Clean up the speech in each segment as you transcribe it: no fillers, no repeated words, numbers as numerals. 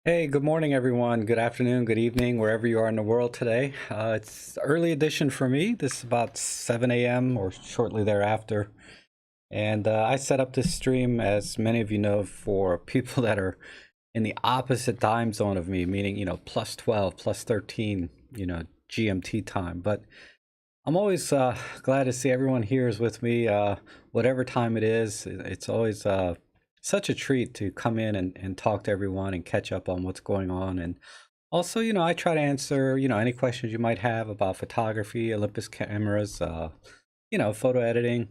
Hey, good morning, everyone. Good afternoon, good evening, wherever you are in the world today. It's early edition for me. This is about 7 a.m. or shortly thereafter. And I set up this stream, as many of you know, for people that are in the opposite time zone of me, meaning, plus 12, plus 13, GMT time. But I'm always glad to see everyone here is with me, whatever time it is. It's always such a treat to come in and talk to everyone and catch up on what's going on. And also, I try to answer, any questions you might have about photography, Olympus cameras, photo editing,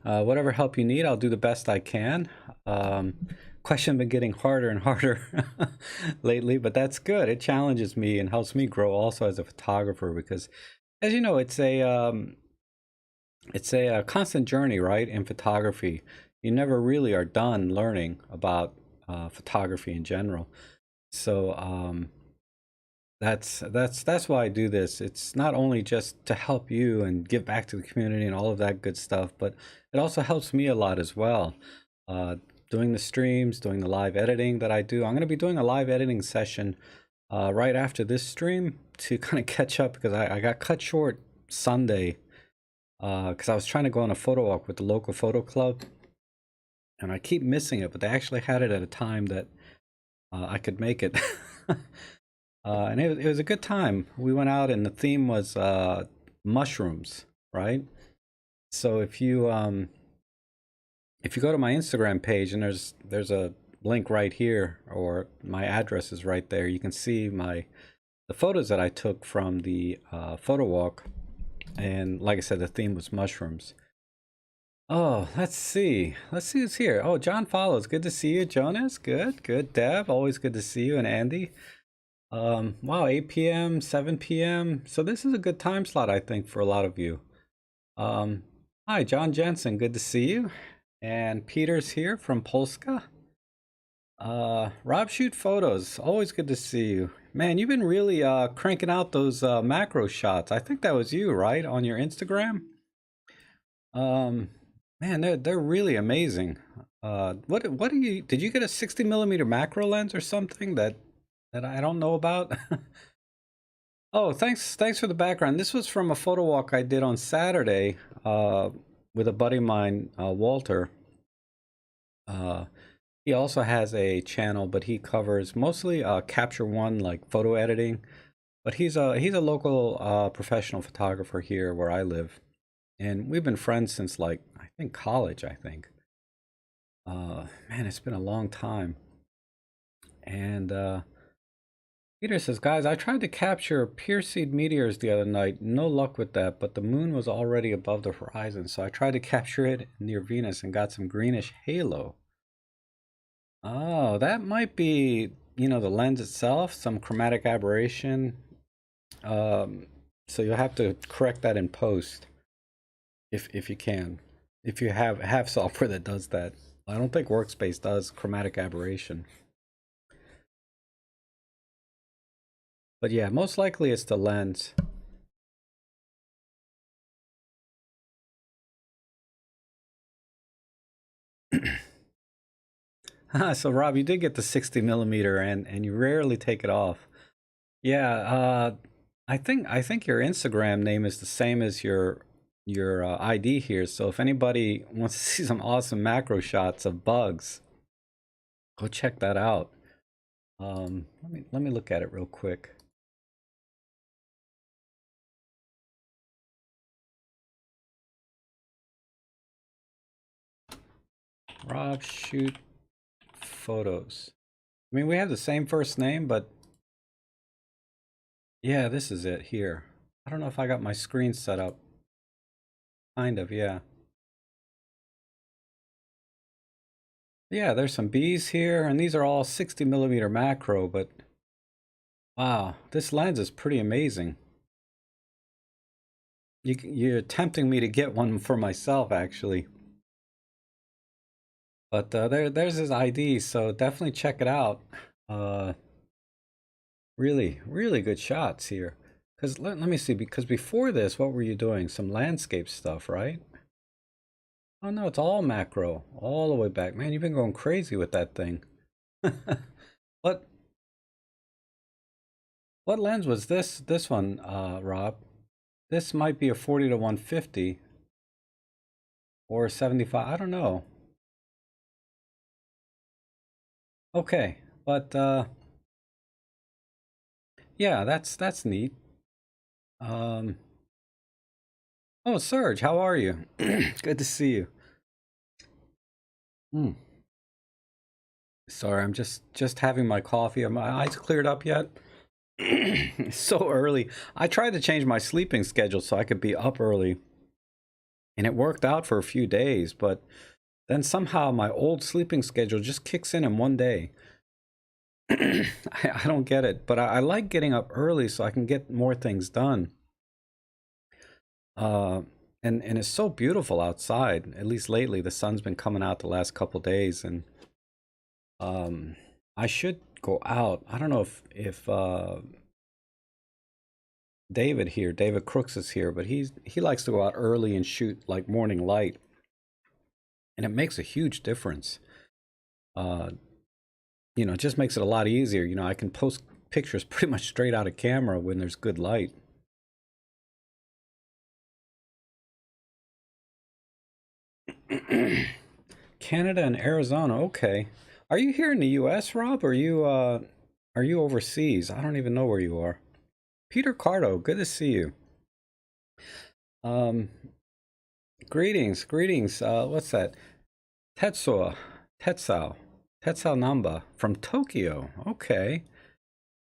whatever help you need. I'll do the best I can. Question been getting harder and harder lately, but that's good. It challenges me and helps me grow also as a photographer because, as you know, it's a constant journey, right? In photography, you never really are done learning about photography in general. So that's why I do this. It's not only just to help you and give back to the community and all of that good stuff, but it also helps me a lot as well. Uh, Doing the streams, doing the live editing that I do. I'm going to be doing a live editing session right after this stream to kind of catch up because I got cut short Sunday because I was trying to go on a photo walk with the local photo club, and I keep missing it. But they actually had it at a time that I could make it, and it was a good time. We went out, and the theme was mushrooms, right? So if you go to my Instagram page, and there's a link right here, or my address is right there. You can see the photos that I took from the photo walk, and like I said, the theme was mushrooms. Oh, let's see. Let's see who's here. Oh, John follows. Good to see you, Jonas. Good, good. Deb, always good to see you, and Andy. Wow, 8 p.m., 7 p.m. So this is a good time slot, I think, for a lot of you. Hi, John Jensen. Good to see you. And Peter's here from Polska. Rob Shoot Photos. Always good to see you. Man, you've been really cranking out those macro shots. I think that was you, right, on your Instagram? Um, Man, they're really amazing. What do you did you get a 60 millimeter macro lens or something that I don't know about? Oh, thanks for the background. This was from a photo walk I did on Saturday with a buddy of mine, Walter. Uh, he also has a channel, but he covers mostly Capture One, like photo editing. But he's a local professional photographer here where I live, and we've been friends since like I think college. I think. Man, it's been a long time. And Peter says, guys, I tried to capture Perseid meteors the other night. No luck with that, but the moon was already above the horizon, so I tried to capture it near Venus and got some greenish halo. Oh, that might be, the lens itself, some chromatic aberration. Um, so you'll have to correct that in post if you can. If you have software that does that. I don't think Workspace does chromatic aberration. But yeah, most likely it's the lens. So Rob, you did get the 60 millimeter and you rarely take it off. Yeah, I think your Instagram name is the same as your ID here. So if anybody wants to see some awesome macro shots of bugs, go check that out. Let me look at it real quick. Rob Shoot Photos. I mean, we have the same first name, but yeah, this is it here. I don't know if I got my screen set up. Kind of, yeah. Yeah, there's some bees here, and these are all 60 millimeter macro, but wow, this lens is pretty amazing. You're tempting me to get one for myself, actually. But there's his ID, so definitely check it out. Uh, Really, really good shots here. Because let me see, because before this, what were you doing? Some landscape stuff, right? Oh no, it's all macro, all the way back. Man, you've been going crazy with that thing. What what lens was this one, Rob? This might be a 40 to 150 or a 75. I don't know. Okay, but yeah, that's neat. Um, oh, Serge, how are you? Good to see you. Hmm. Sorry, I'm just having my coffee. Are my eyes cleared up yet? It's so early. I tried to change my sleeping schedule so I could be up early, and it worked out for a few days, but then somehow my old sleeping schedule just kicks in one day. I don't get it, but I like getting up early so I can get more things done. Uh, and it's so beautiful outside. At least lately, the sun's been coming out the last couple days, and um, I should go out. I don't know if David Crooks is here, but he likes to go out early and shoot like morning light, and it makes a huge difference. Uh, it just makes it a lot easier. I can post pictures pretty much straight out of camera when there's good light. Canada and Arizona. Okay. Are you here in the US, Rob? Or are you overseas? I don't even know where you are. Peter Cardo, good to see you. Um greetings. What's that? Tetsuo, Tetsao. Tetsao Namba from Tokyo. Okay.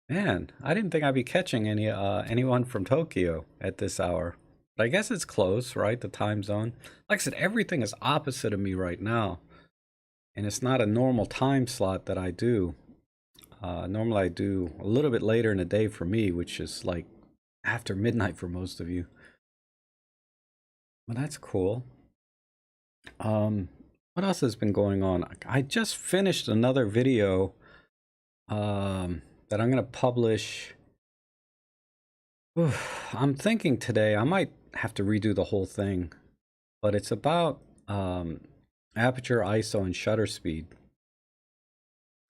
Man, I didn't think I'd be catching anyone from Tokyo at this hour. But I guess it's close, right? The time zone. Like I said, everything is opposite of me right now. And it's not a normal time slot that I do. Normally I do a little bit later in the day for me, which is like after midnight for most of you. Well, that's cool. Um, what else has been going on? I just finished another video that I'm gonna publish. I'm thinking today I might have to redo the whole thing, but it's about aperture, ISO, and shutter speed,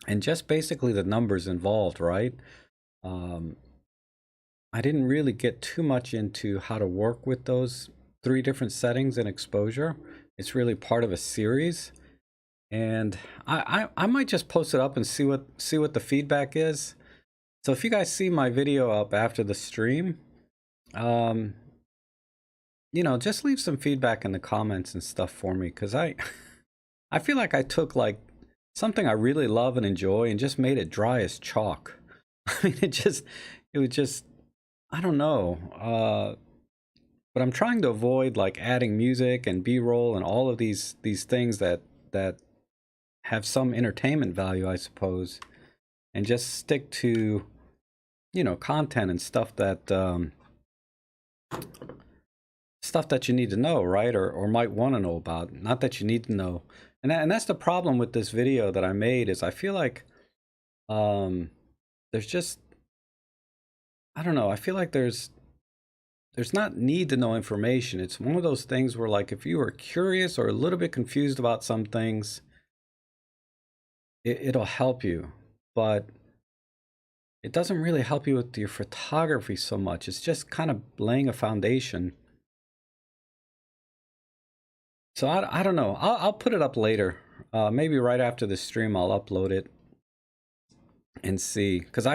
and just basically the numbers involved, right? Um, I didn't really get too much into how to work with those three different settings and exposure. It's really part of a series, and I might just post it up and see what the feedback is. So if you guys see my video up after the stream, um, just leave some feedback in the comments and stuff for me, because I feel like I took like something I really love and enjoy and just made it dry as chalk. I mean, it was just, I don't know. But I'm trying to avoid like adding music and B-roll and all of these things that have some entertainment value, I suppose, and just stick to content and stuff that you need to know, right? Or might want to know about. Not that you need to know. And that's the problem with this video that I made, is I feel like there's just, I don't know, I feel like there's not need to know information. It's one of those things where, like, if you are curious or a little bit confused about some things, it'll help you. But it doesn't really help you with your photography so much. It's just kind of laying a foundation. So I don't know. I'll put it up later. Maybe right after the stream, I'll upload it and see. Because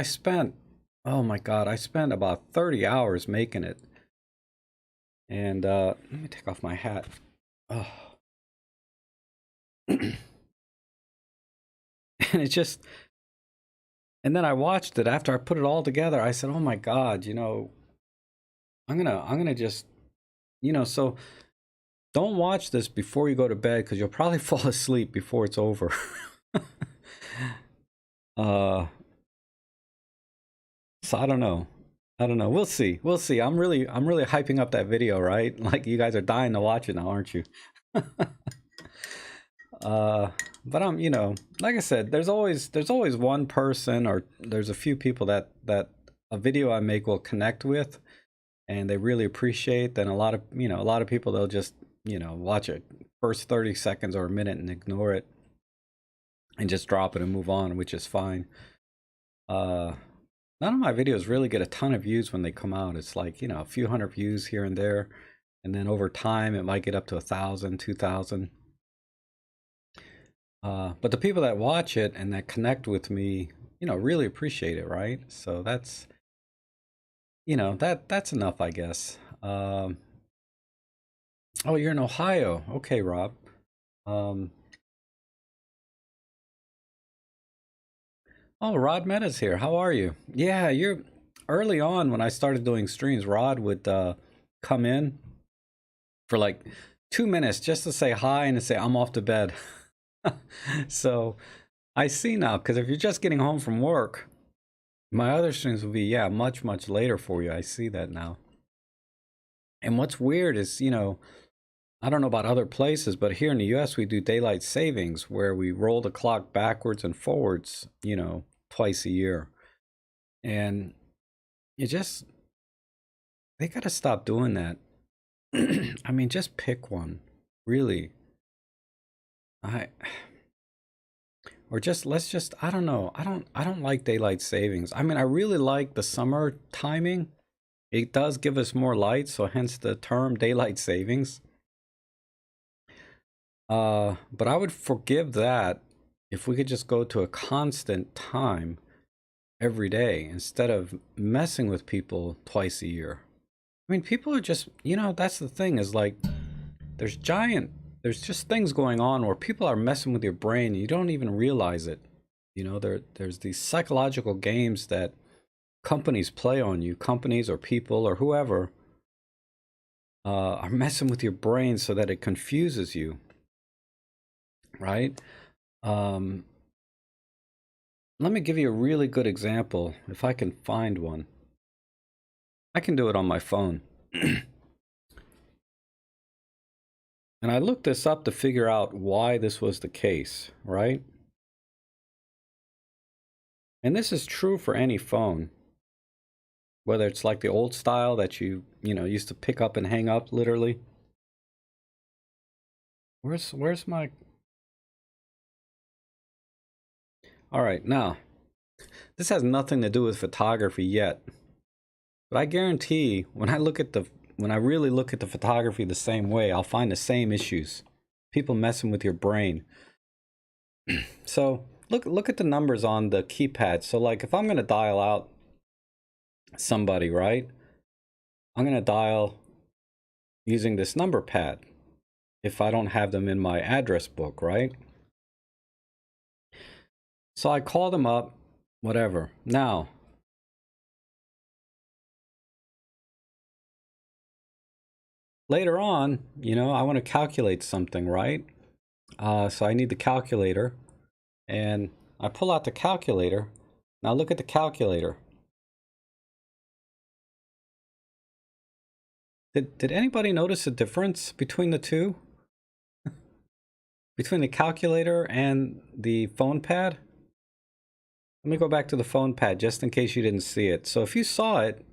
oh my God, I spent about 30 hours making it. And let me take off my hat. Oh. And it just, and then I watched it after I put it all together. I said, "Oh my God, I'm gonna just, so don't watch this before you go to bed, because you'll probably fall asleep before it's over." So I don't know. We'll see. We'll see. I'm really hyping up that video, right? Like, you guys are dying to watch it now, aren't you? But I'm, like I said, there's always one person, or there's a few people that a video I make will connect with, and they really appreciate. Then a lot of people, they'll just, watch it first 30 seconds or a minute and ignore it and just drop it and move on, which is fine. Uh, None of my videos really get a ton of views when they come out. It's like, a few hundred views here and there. And then over time, it might get up to 1,000, 2,000. But the people that watch it and that connect with me, really appreciate it, right? So that's enough, I guess. Oh, you're in Ohio. Okay, Rob. Um, oh, Rod Meta's here. How are you? Yeah, you're early on when I started doing streams. Rod would come in for like 2 minutes just to say hi and to say I'm off to bed. So I see now, because if you're just getting home from work, my other streams will be, yeah, much, much later for you. I see that now. And what's weird is, I don't know about other places, but here in the US, we do daylight savings where we roll the clock backwards and forwards, twice a year. And you just, they got to stop doing that. I mean, just pick one, really. Or just, let's just, I don't know. I don't like daylight savings. I mean, I really like the summer timing. It does give us more light, so hence the term daylight savings. But I would forgive that if we could just go to a constant time every day instead of messing with people twice a year. I mean, people are just, that's the thing, is like there's just things going on where people are messing with your brain and you don't even realize it. There's these psychological games that companies play on you, companies or people or whoever, are messing with your brain so that it confuses you, right? Let me give you a really good example, if I can find one. I can do it on my phone. And I looked this up to figure out why this was the case, right? And this is true for any phone, whether it's like the old style that you used to pick up and hang up, literally. Where's my... All right, now, this has nothing to do with photography yet, but I guarantee when I really look at the photography the same way, I'll find the same issues. People messing with your brain. So look at the numbers on the keypad. So like if I'm going to dial out somebody, right? I'm going to dial using this number pad if I don't have them in my address book, right? So I call them up, whatever. Now, later on, I want to calculate something, right? So I need the calculator, and I pull out the calculator. Now look at the calculator. Did anybody notice a difference between the two? Between the calculator and the phone pad? Let me go back to the phone pad just in case you didn't see it. So if you saw it,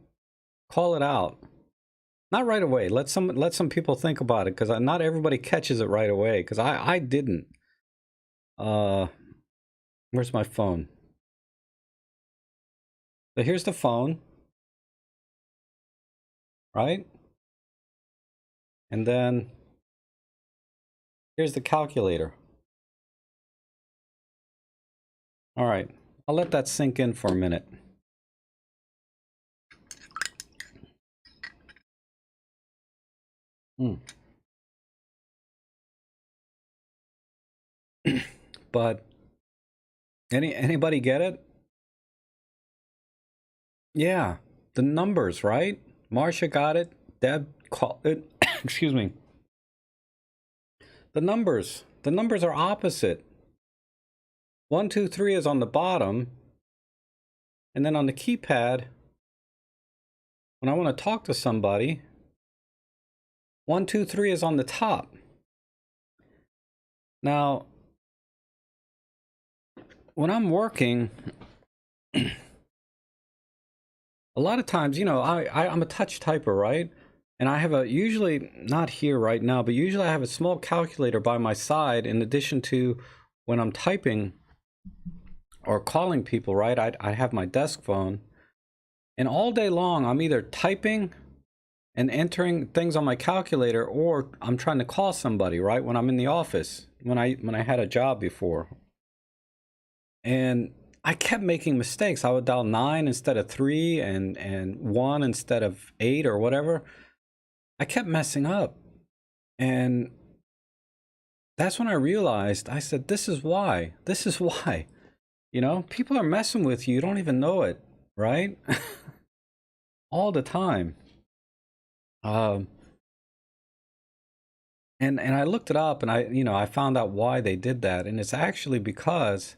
call it out. Not right away. Let some people think about it, because not everybody catches it right away, because I didn't. Where's my phone? So here's the phone, right? And then here's the calculator. All right, I'll let that sink in for a minute. But anybody get it? Yeah, the numbers, right? Marcia got it. Deb called it. Excuse me. The numbers are opposite. 1, 2, 3 is on the bottom, and then on the keypad, when I want to talk to somebody, 1, 2, 3 is on the top. Now, when I'm working, a lot of times, I'm a touch typer, right? And I have usually, not here right now, but usually I have a small calculator by my side in addition to when I'm typing or calling people, right? I have my desk phone, and all day long I'm either typing and entering things on my calculator, or I'm trying to call somebody, right? When I'm in the office, when I had a job before. And I kept making mistakes. I would dial 9 instead of 3 and 1 instead of 8 or whatever. I kept messing up. And that's when I realized, I said, this is why. This is why. You know, people are messing with you. You don't even know it, right? All the time. And I looked it up, and I found out why they did that. And it's actually because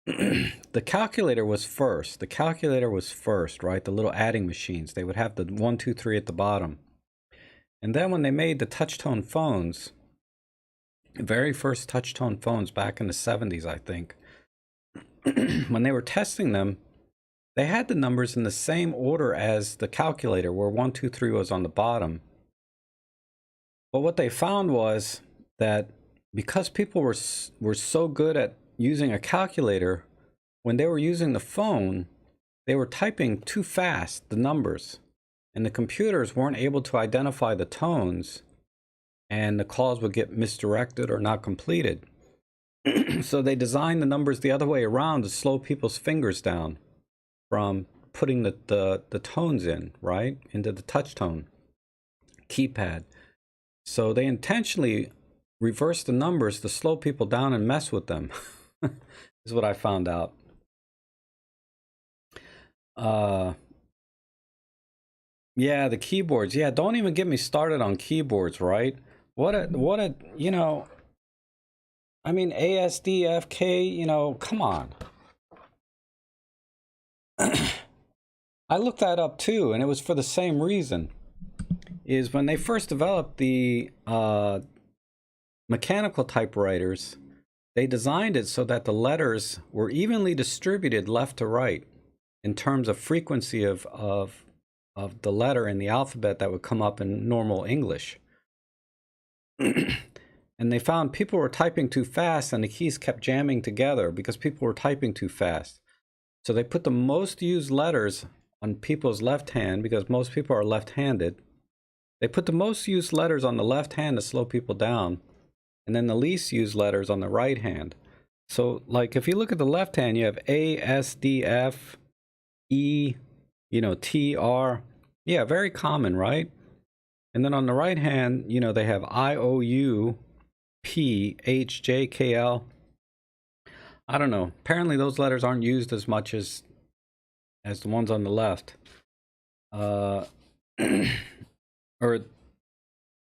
the calculator was first. The calculator was first, right? The little adding machines. They would have the 1, 2, 3 at the bottom. And then when they made the touch-tone phones, the very first touch-tone phones back in the 70s, I think, when they were testing them, they had the numbers in the same order as the calculator, where 1, 2, 3 was on the bottom. But what they found was that because people were so good at using a calculator, when they were using the phone, they were typing too fast, the numbers, and the computers weren't able to identify the tones, and the calls would get misdirected or not completed. So they designed the numbers the other way around to slow people's fingers down from putting the tones in, right, into the touch tone keypad. So they intentionally reversed the numbers to slow people down and mess with them. Is what I found out. Yeah, the keyboards. Yeah, don't even get me started on keyboards, right? What a, I mean, ASDFK, come on. I looked that up too, and it was for the same reason. Is when they first developed the mechanical typewriters, they designed it so that the letters were evenly distributed left to right in terms of frequency of the letter in the alphabet that would come up in normal English. And they found people were typing too fast, and the keys kept jamming together because people were typing too fast. So they put the most used letters on people's left hand, because most people are left-handed. They put the most used letters on the left hand to slow people down, and then the least used letters on the right hand. So, like, if you look at the left hand, you have A, S, D, F, E, T, R. Yeah, very common, right? And then on the right hand, they have I, O, U, P, H, J, K, L. I don't know. Apparently those letters aren't used as much as the ones on the left. Or,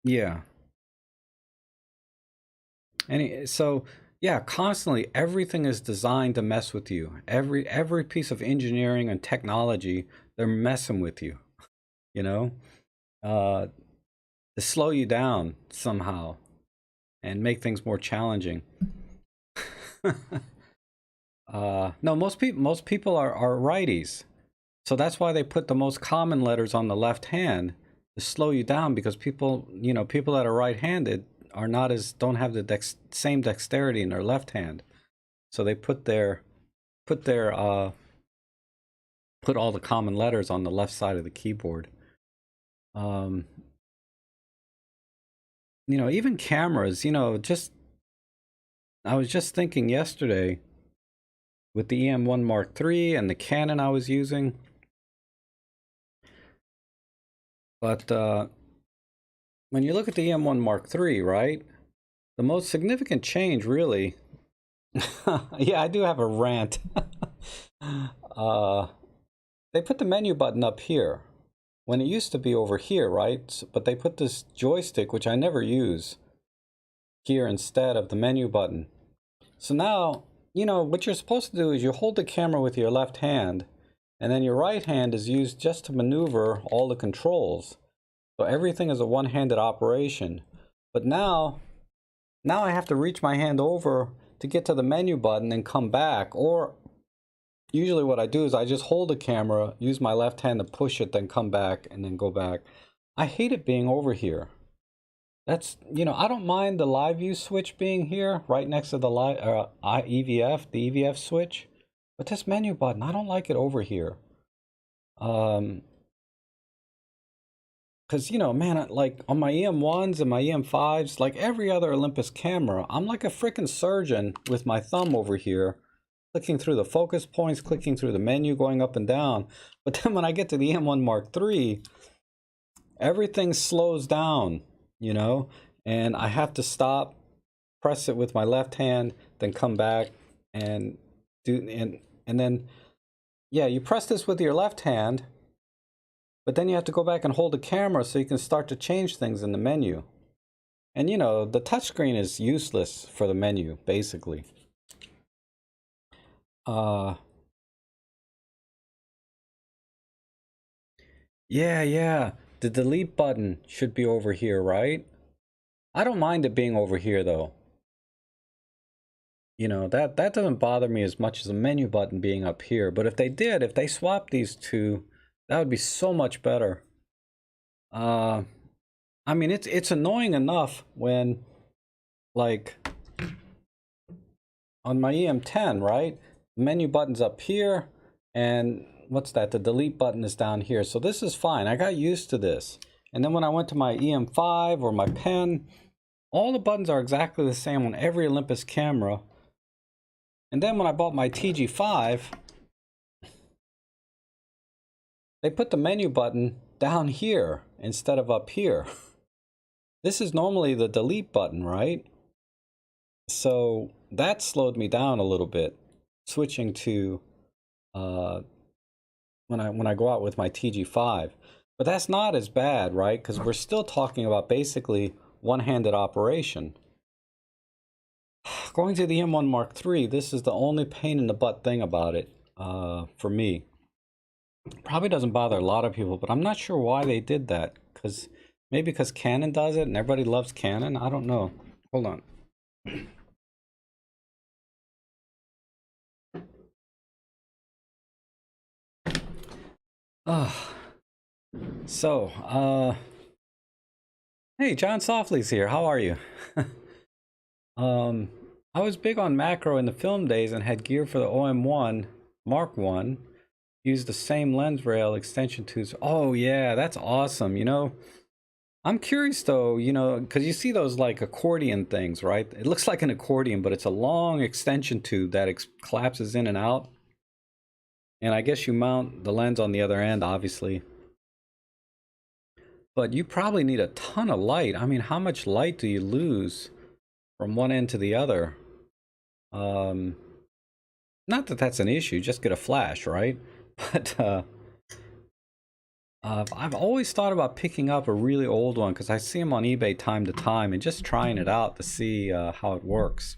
yeah. So, yeah, constantly everything is designed to mess with you. Every piece of engineering and technology, they're messing with you, to slow you down somehow and make things more challenging. No, most people are righties, so that's why they put the most common letters on the left hand to slow you down, because people that are right-handed are don't have the same dexterity in their left hand, so they put all the common letters on the left side of the keyboard. Even cameras, I was just thinking yesterday with the EM1 Mark III and the Canon I was using. But when you look at the EM1 Mark III, right, the most significant change really, yeah, I do have a rant. They put the menu button up here when it used to be over here, right? But they put this joystick, which I never use, here instead of the menu button. So now, what you're supposed to do is you hold the camera with your left hand, and then your right hand is used just to maneuver all the controls. So everything is a one-handed operation. But now I have to reach my hand over to get to the menu button and come back. Or usually what I do is I just hold the camera, use my left hand to push it, then come back and then go back. I hate it being over here. That's, I don't mind the live view switch being here right next to the EVF, the EVF switch. But this menu button, I don't like it over here. Because, you know, man, like on my EM1s and my EM5s, like every other Olympus camera, I'm like a freaking surgeon with my thumb over here, clicking through the focus points, clicking through the menu, going up and down. But then when I get to the EM1 Mark III, everything slows down, you know, and I have to stop, press it with my left hand, then come back and do, and then, yeah, you press this with your left hand, but then you have to go back and hold the camera so you can start to change things in the menu. And you know, the touchscreen is useless for the menu, basically. Yeah. The delete button should be over here, right? I don't mind it being over here though. You know, that doesn't bother me as much as the menu button being up here. But if they swapped these two, that would be so much better. I mean, it's annoying enough when, like, on my EM10, right? The menu button's up here, and what's that? The delete button is down here. So this is fine. I got used to this. And then when I went to my EM5 or my pen, all the buttons are exactly the same on every Olympus camera. And then when I bought my TG5, they put the menu button down here instead of up here. This is normally the delete button, right? So that slowed me down a little bit, switching to when I go out with my TG5. But that's not as bad, right? Because we're still talking about basically one-handed operation. Going to the M1 Mark III, this is the only pain in the butt thing about it for me. Probably doesn't bother a lot of people, but I'm not sure why they did that. Maybe because Canon does it and everybody loves Canon. I don't know. Hold on. Hey, John Softly's here. How are you? I was big on macro in the film days and had gear for the OM1 Mark I. Used the same lens rail extension tubes. Oh yeah, that's awesome. You know, I'm curious though, you know, because you see those like accordion things, right? It looks like an accordion, but it's a long extension tube that collapses in and out. And I guess you mount the lens on the other end, obviously. But you probably need a ton of light. I mean, how much light do you lose from one end to the other? Not that that's an issue, just get a flash, right? But I've always thought about picking up a really old one because I see them on eBay time to time and just trying it out to see how it works.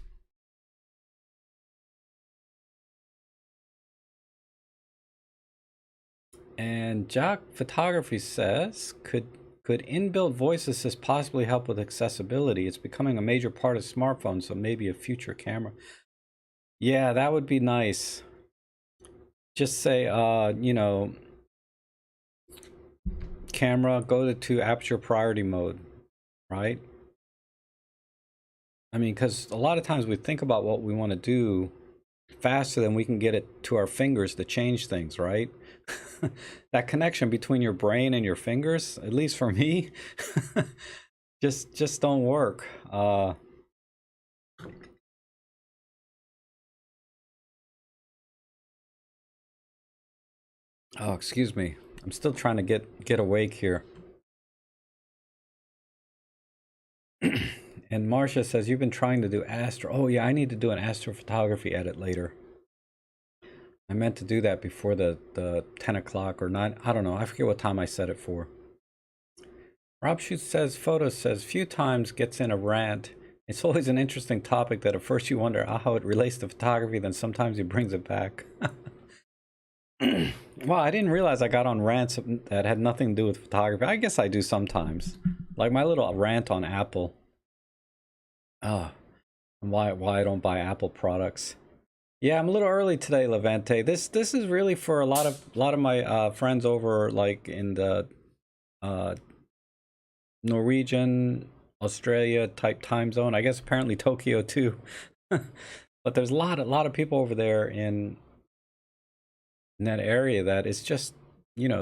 And Jock Photography says, could inbuilt voice assist possibly help with accessibility? It's becoming a major part of smartphones, so maybe a future camera. Yeah, that would be nice. Just say, you know, camera, go to aperture priority mode, right? I mean, because a lot of times we think about what we want to do faster than we can get it to our fingers to change things, right? That connection between your brain and your fingers, at least for me, just don't work. Oh, excuse me. I'm still trying to get awake here. And Marcia says, you've been trying to do astro. Oh yeah, I need to do an astrophotography edit later. I meant to do that before the 10 o'clock or 9. I don't know. I forget what time I set it for. Rob Shoots says, Photos says, few times gets in a rant. It's always an interesting topic that at first you wonder how it relates to photography, then sometimes he brings it back. Well, I didn't realize I got on rants that had nothing to do with photography. I guess I do sometimes. Like my little rant on Apple. Why I don't buy Apple products. Yeah, I'm a little early today, Levante. This is really for a lot of my friends over like in the Norwegian, Australia type time zone. I guess apparently Tokyo too. But there's a lot of people over there in in that area that it's just,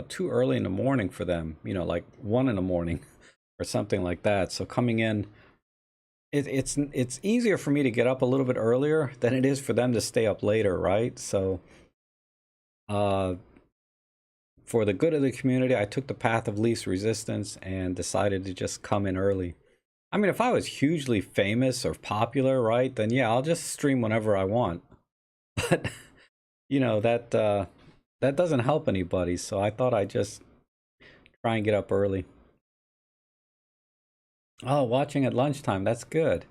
too early in the morning for them, like 1 in the morning or something like that. So coming in, it's easier for me to get up a little bit earlier than it is for them to stay up later, right? So uh, for the good of the community, I took the path of least resistance and decided to just come in early. I mean, if I was hugely famous or popular, right, then yeah, I'll just stream whenever I want. But that doesn't help anybody, so I thought I'd just try and get up early. Oh, watching at lunchtime, that's good.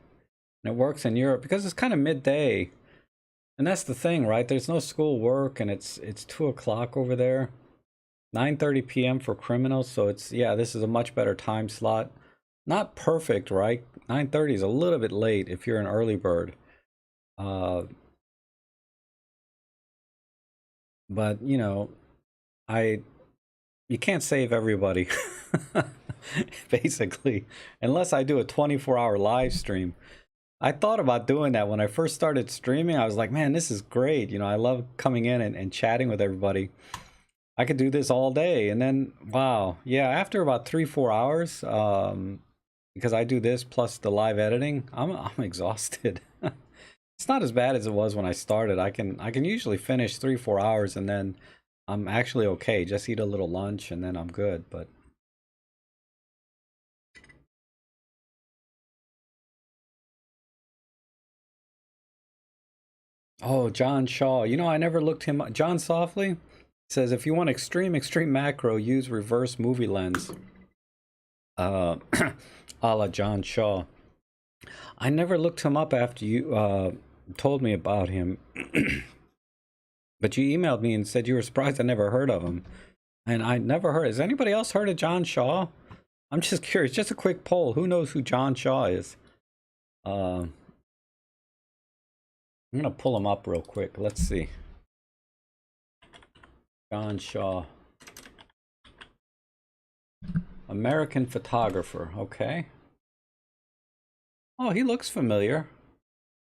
And it works in Europe because it's kind of midday. And that's the thing, right? There's no school work and it's 2 o'clock over there. 9:30 p.m. for criminals, so it's, yeah, this is a much better time slot. Not perfect, right? 9:30 is a little bit late if you're an early bird. Uh, but I you can't save everybody. Basically, unless I do a 24-hour live stream. I thought about doing that when I first started streaming. I was like, man, this is great. I love coming in and chatting with everybody. I could do this all day. And then, wow, yeah, after about 3-4 hours, because I do this plus the live editing, I'm exhausted. It's not as bad as it was when I started. I can usually finish 3-4 hours and then I'm actually okay. Just eat a little lunch and then I'm good. But oh, John Shaw. I never looked him up. John Softly says if you want extreme macro, use reverse movie lens. Uh, a la John Shaw. I never looked him up after you told me about him. But you emailed me and said you were surprised I never heard of him. And I never heard. Has anybody else heard of John Shaw? I'm just curious. Just a quick poll. Who knows who John Shaw is? I'm going to pull him up real quick. Let's see. John Shaw. American photographer. Okay. Oh, he looks familiar.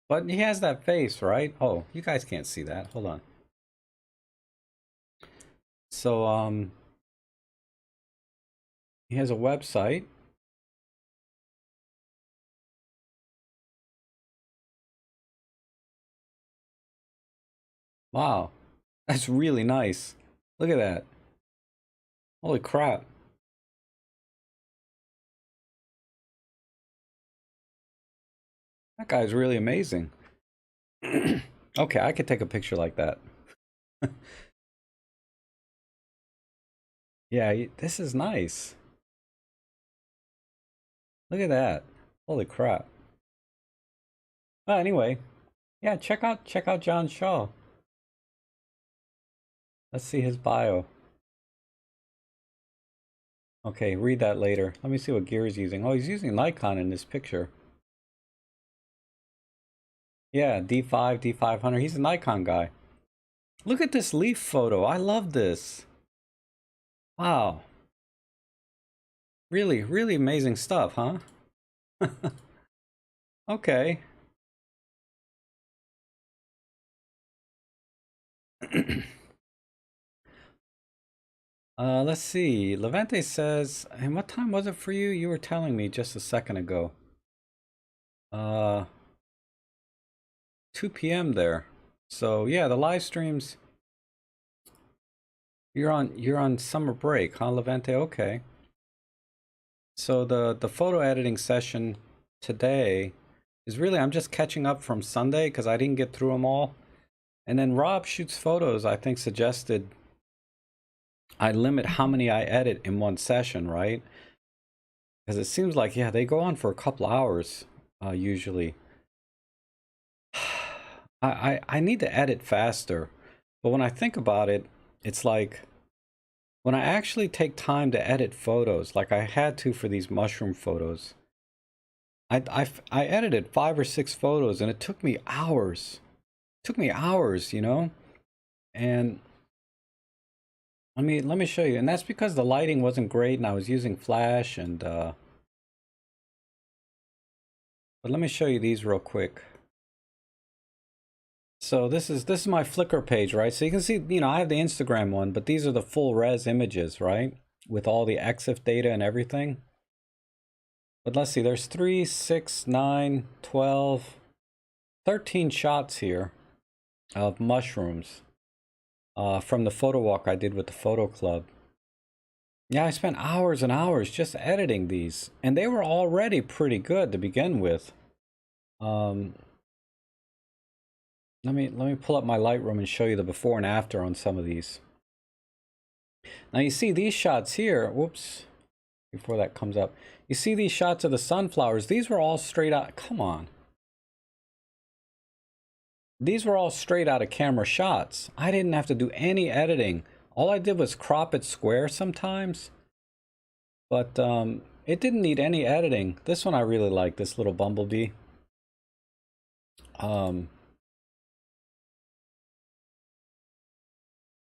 But he has that face, right? Oh, you guys can't see that. Hold on. So, he has a website. Wow. That's really nice. Look at that. Holy crap. That guy's really amazing. Okay, I could take a picture like that. Yeah, this is nice. Look at that. Holy crap. Well, anyway, yeah, check out John Shaw. Let's see his bio. Okay, read that later. Let me see what gear he's using. Oh, he's using Nikon in this picture. Yeah, D5, D500. He's a Nikon guy. Look at this leaf photo. I love this. Wow. Really, really amazing stuff, huh? Okay. Let's see. Levante says, and what time was it for you? You were telling me just a second ago. Uh, 2 p.m. there. So yeah, the live streams. You're on summer break, huh, Levante? Okay. So the photo editing session today is really I'm just catching up from Sunday because I didn't get through them all. And then Rob Shoots Photos, I think, suggested I limit how many I edit in one session, right? Because it seems like, yeah, they go on for a couple hours, usually. I need to edit faster. But when I think about it, it's like when I actually take time to edit photos, like I had to for these mushroom photos, I edited 5 or 6 photos and it took me hours. It took me hours. And let me show you. And that's because the lighting wasn't great and I was using flash and but let me show you these real quick. So this is my Flickr page, right? So you can see, you know, I have the Instagram one, but these are the full res images, right? With all the EXIF data and everything. But let's see, there's 3, 6, 9, 12, 13 shots here of mushrooms from the photo walk I did with the photo club. Yeah, I spent hours and hours just editing these, and they were already pretty good to begin with. Um, let me pull up my Lightroom and show you the before and after on some of these. Now you see these shots here, whoops, before that comes up. You see these shots of the sunflowers, these were all straight out, come on. These were all straight out of camera shots. I didn't have to do any editing. All I did was crop it square sometimes. But it didn't need any editing. This one I really like, this little bumblebee.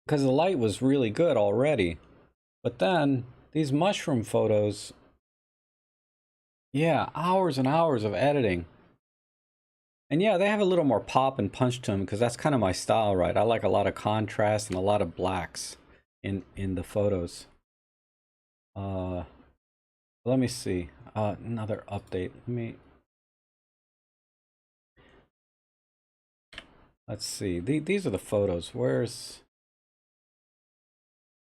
Because the light was really good already. But then these mushroom photos, yeah, hours and hours of editing. And yeah, they have a little more pop and punch to them because that's kind of my style, right? I like a lot of contrast and a lot of blacks in the photos. Let me see. Another update. Let's see. These are the photos. Where's,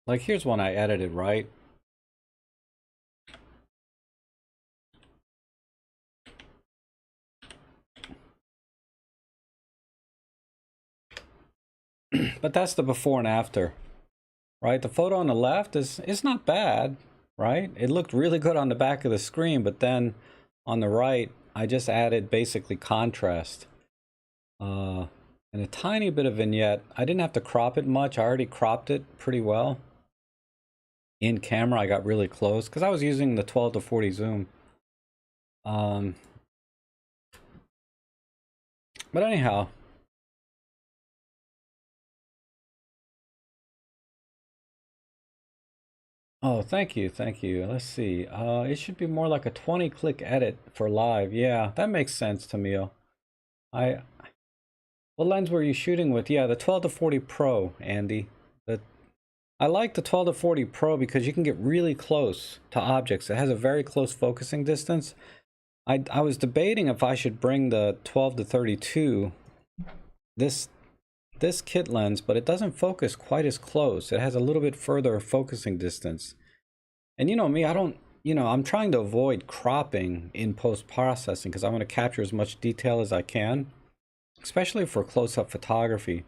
like, here's one I edited, right? But that's the before and after, right? The photo on the left is not bad, right? It looked really good on the back of the screen, but then on the right, I just added basically contrast. And a tiny bit of vignette. I didn't have to crop it much. I already cropped it pretty well. In camera, I got really close because I was using the 12 to 40 zoom. But anyhow. Oh, thank you, thank you. Let's see. It should be more like a 20-click edit for live. Yeah, that makes sense, Tamil. What lens were you shooting with? Yeah, the 12 to 40 Pro, Andy. I like the 12 to 40 Pro because you can get really close to objects. It has a very close focusing distance. I was debating if I should bring the 12 to 32, this kit lens, but it doesn't focus quite as close. It has a little bit further focusing distance. And you know me, I don't, you know, I'm trying to avoid cropping in post-processing because I want to capture as much detail as I can, especially for close-up photography.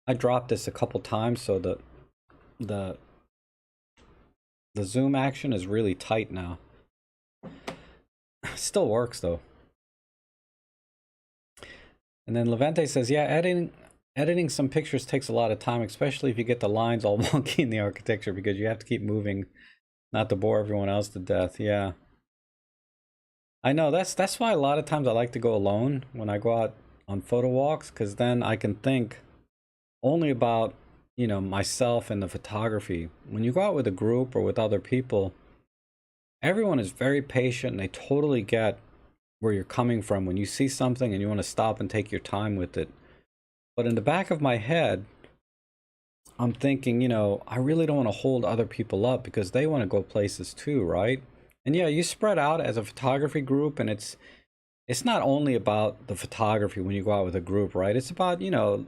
I dropped this a couple times, so the zoom action is really tight now. Still works though. And then Levante says, yeah, editing some pictures takes a lot of time, especially if you get the lines all wonky in the architecture because you have to keep moving, not to bore everyone else to death. Yeah. I know, that's why a lot of times I like to go alone when I go out on photo walks, because then I can think only about, you know, myself and the photography. When you go out with a group or with other people, everyone is very patient and they totally get where you're coming from when you see something and you want to stop and take your time with it. But in the back of my head, I'm thinking, you know, I really don't want to hold other people up because they want to go places too, right? And yeah, you spread out as a photography group, and it's not only about the photography when you go out with a group, right? It's about, you know,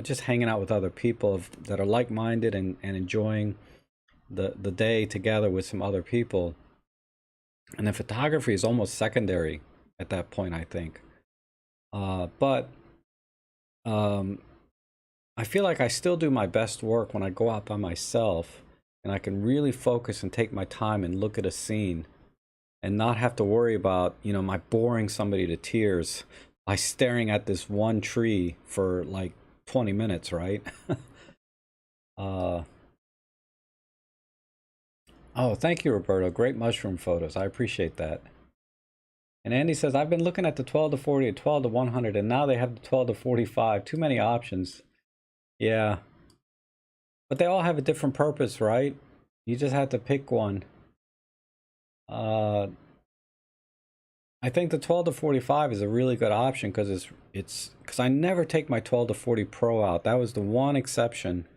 just hanging out with other people that are like-minded and enjoying the day together with some other people. And the photography is almost secondary at that point, I think. But I feel like I still do my best work when I go out by myself and I can really focus and take my time and look at a scene and not have to worry about, you know, my boring somebody to tears by staring at this one tree for like 20 minutes, right? Oh, thank you, Roberto. Great mushroom photos. I appreciate that. And Andy says, I've been looking at the 12 to 40, 12 to 100, and now they have the 12 to 45. Too many options. Yeah. But they all have a different purpose, right? You just have to pick one. I think the 12 to 45 is a really good option because because I never take my 12 to 40 Pro out. That was the one exception.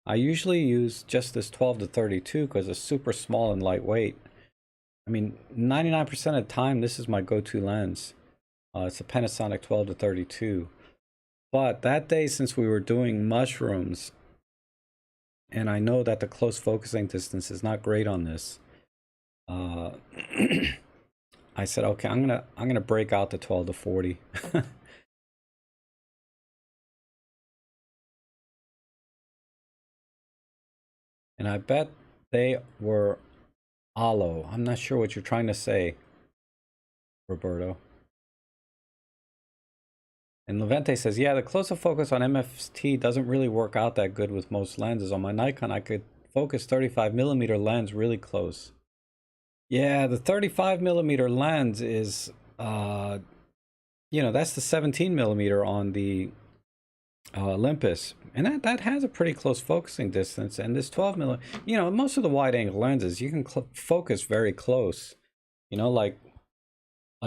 I usually use just this 12 to 32 because it's super small and lightweight. I mean, 99% of the time, this is my go-to lens. It's a Panasonic 12 to 32. But that day, since we were doing mushrooms, and I know that the close focusing distance is not great on this, I said, okay, I'm gonna break out the 12 to 40. And I bet they were hollow. I'm not sure what you're trying to say, Roberto. And Levente says, yeah, the close-up focus on MFT doesn't really work out that good with most lenses. On my Nikon, I could focus 35mm lens really close. Yeah, the 35mm lens is, you know, that's the 17mm on the Olympus. And that has a pretty close focusing distance. And this 12mm, you know, most of the wide-angle lenses, you can focus very close. You know, like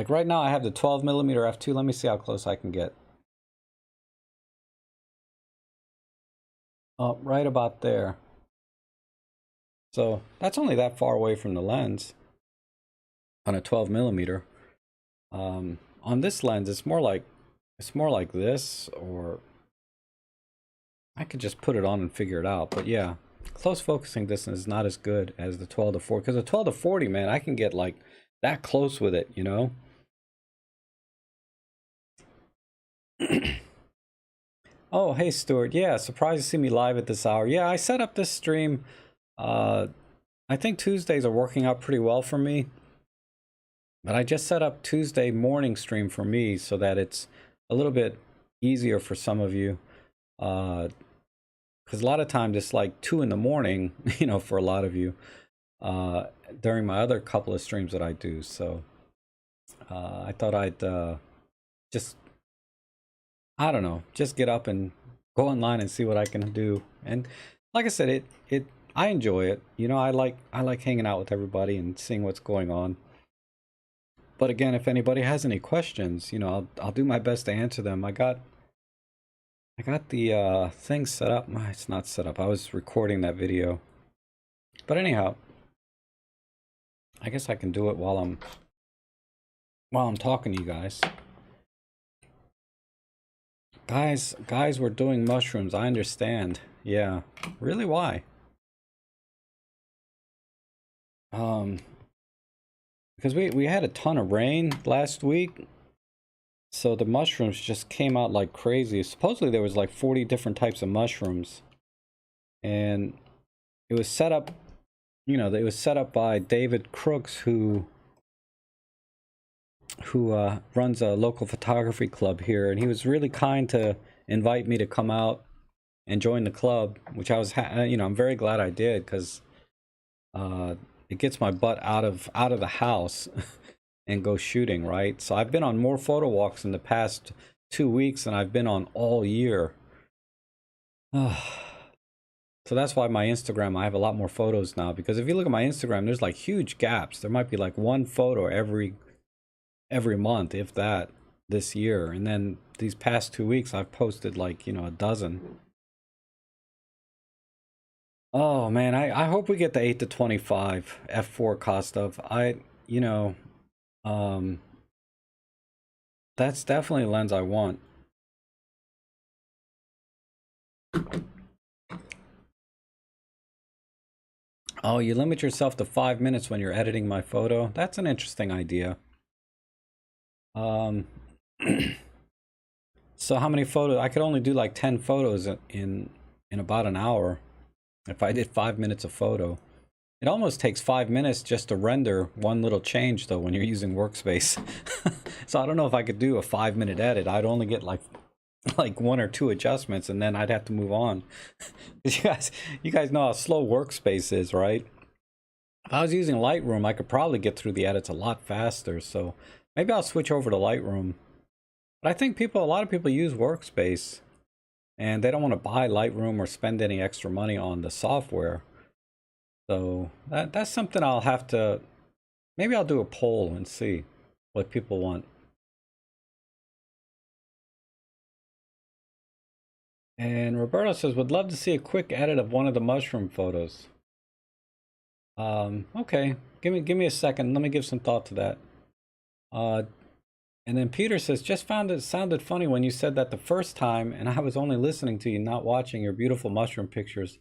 right now I have the 12mm f2. Let me see how close I can get. Right about there. So that's only that far away from the lens on a 12mm. On this lens, it's more like this, or I could just put it on and figure it out. But yeah, close focusing distance is not as good as the 12 to 40, because the 12 to 40, man, I can get like that close with it, you know. Oh, hey Stuart. Yeah, surprised to see me live at this hour. Yeah, I set up this stream. I think Tuesdays are working out pretty well for me. But I just set up Tuesday morning stream for me so that it's a little bit easier for some of you. Because a lot of times it's like 2 in the morning, you know, for a lot of you, during my other couple of streams that I do. So I thought I'd just, I don't know, just get up and go online and see what I can do. And like I said, I enjoy it. You know, I like hanging out with everybody and seeing what's going on. But again, if anybody has any questions, you know, I'll do my best to answer them. I got the thing set up. It's not set up. I was recording that video. But anyhow, I guess I can do it while I'm talking to you guys. Guys, we're doing mushrooms. I understand. Yeah. Really, why? Because we had a ton of rain last week, so the mushrooms just came out like crazy. Supposedly there was like 40 different types of mushrooms, and it was set up, you know, it was set up by David Crooks, who runs a local photography club here, and he was really kind to invite me to come out and join the club, which I was, you know, I'm very glad I did, because it gets my butt out of the house and go shooting, right? So I've been on more photo walks in the past 2 weeks than I've been on all year. So that's why my Instagram, I have a lot more photos now, because if you look at my Instagram, there's like huge gaps. There might be like one photo every month, if that, this year. And then these past 2 weeks, I've posted like, you know, a dozen. Oh man, I hope we get the 8 to 25 f4 cost of. You know, that's definitely a lens I want. Oh, you limit yourself to 5 minutes when you're editing my photo? That's an interesting idea. So how many photos? I could only do like 10 photos in about an hour if I did 5 minutes a photo. It almost takes 5 minutes just to render one little change, though, when you're using Workspace. So I don't know if I could do a 5-minute edit. I'd only get like 1 or 2 adjustments, and then I'd have to move on. You guys know how slow Workspace is, right? If I was using Lightroom, I could probably get through the edits a lot faster. So maybe I'll switch over to Lightroom. But I think a lot of people use Workspace, and they don't want to buy Lightroom or spend any extra money on the software. So that's something I'll have to, maybe I'll do a poll and see what people want. And Roberto says, would love to see a quick edit of one of the mushroom photos. Okay, give me a second. Let me give some thought to that. And then Peter says, just found it sounded funny when you said that the first time, and I was only listening to you, not watching your beautiful mushroom pictures.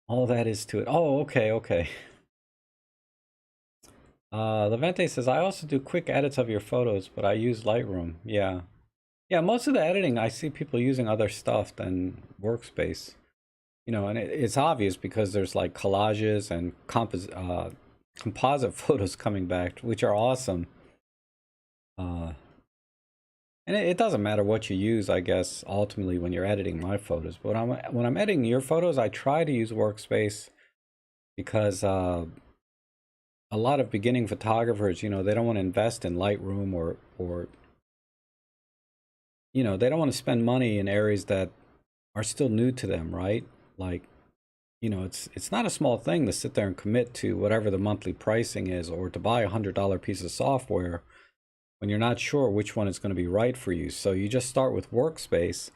All that is to it. Oh, okay, okay. Levente says, I also do quick edits of your photos, but I use Lightroom. Yeah. Yeah, most of the editing, I see people using other stuff than Workspace. You know, and it's obvious because there's like collages and composite photos coming back, which are awesome. And it doesn't matter what you use, I guess, ultimately when you're editing my photos. But when I'm editing your photos, I try to use Workspace because a lot of beginning photographers, you know, they don't want to invest in Lightroom or you know, they don't want to spend money in areas that are still new to them, right? Like, you know, it's not a small thing to sit there and commit to whatever the monthly pricing is, or to buy $100 piece of software when you're not sure which one is going to be right for you. So you just start with Workspace.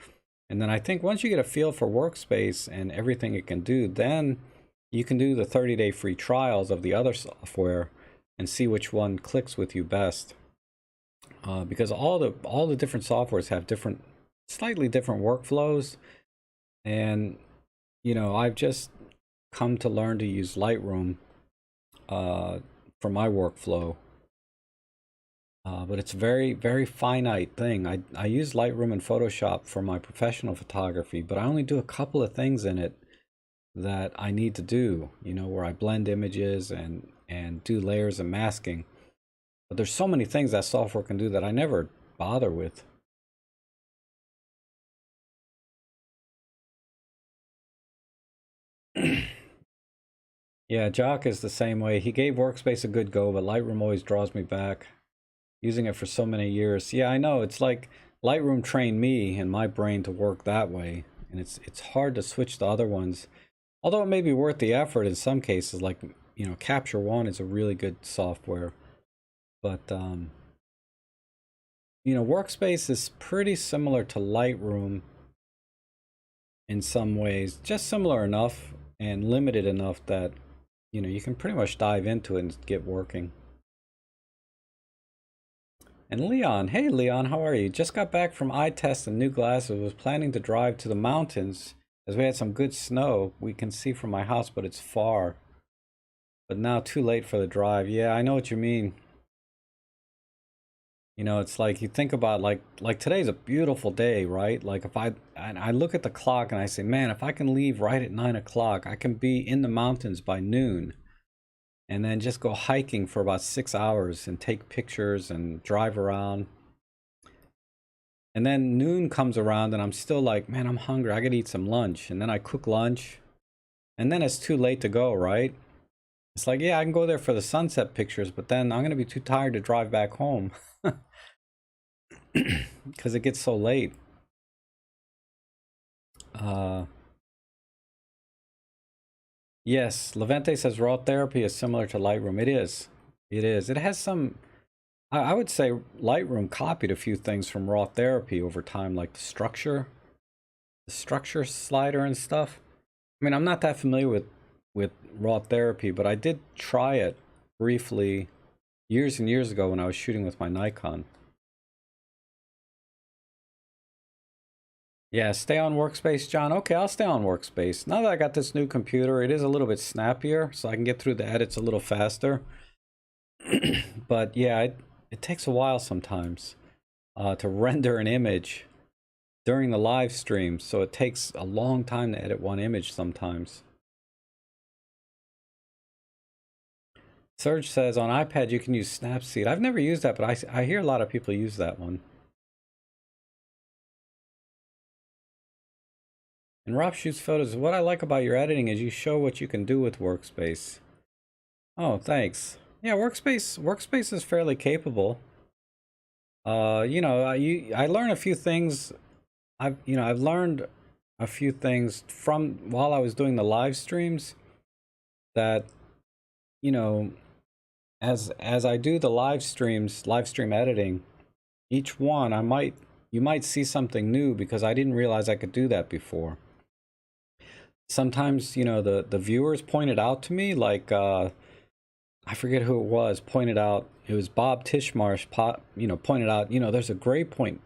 And then I think once you get a feel for Workspace and everything it can do, then you can do the 30-day free trials of the other software and see which one clicks with you best. Because all the different softwares have slightly different workflows. And, you know, I've just come to learn to use Lightroom for my workflow. But it's a very, very finite thing. I use Lightroom and Photoshop for my professional photography, but I only do a couple of things in it that I need to do, you know, where I blend images and do layers and masking. But there's so many things that software can do that I never bother with. Yeah, Jock is the same way. He gave Workspace a good go, but Lightroom always draws me back. Using it for so many years. Yeah, I know. It's like Lightroom trained me and my brain to work that way. And it's hard to switch to other ones. Although it may be worth the effort in some cases, like, you know, Capture One is a really good software. But, you know, Workspace is pretty similar to Lightroom in some ways. Just similar enough and limited enough that, you know, you can pretty much dive into it and get working. And Leon, hey Leon, how are you? Just got back from eye test and new glasses. Was planning to drive to the mountains as we had some good snow. We can see from my house, but it's far. But now too late for the drive. Yeah, I know what you mean. You know, it's like you think about like today's a beautiful day, right? Like if I look at the clock and I say, man, if I can leave right at 9 o'clock, I can be in the mountains by noon. And then just go hiking for about 6 hours and take pictures and drive around. And then noon comes around and I'm still like, man, I'm hungry. I gotta eat some lunch. And then I cook lunch. And then it's too late to go, right? It's like, yeah, I can go there for the sunset pictures, but then I'm gonna be too tired to drive back home. Because it gets so late. Yes, Levente says raw therapy is similar to Lightroom. It is. It is. It has some... I would say Lightroom copied a few things from raw therapy over time, like the structure slider and stuff. I mean, I'm not that familiar with raw therapy, but I did try it briefly years and years ago when I was shooting with my Nikon. Yeah, stay on Workspace, John. Okay, I'll stay on Workspace. Now that I got this new computer, it is a little bit snappier, so I can get through the edits a little faster. But yeah, it takes a while sometimes to render an image during the live stream, so it takes a long time to edit one image sometimes. Serge says on iPad you can use Snapseed. I've never used that, but I hear a lot of people use that one. And Rob shoots photos. What I like about your editing is you show what you can do with Workspace. Oh, thanks. Yeah, Workspace is fairly capable. You know, I learned a few things. I've learned a few things from while I was doing the live streams that, you know, as I do the live stream editing, each one you might see something new because I didn't realize I could do that before. Sometimes, you know, the viewers pointed out to me, like I forget who it was, pointed out, it was Bob Tishmarsh, you know, pointed out, you know, there's a gray point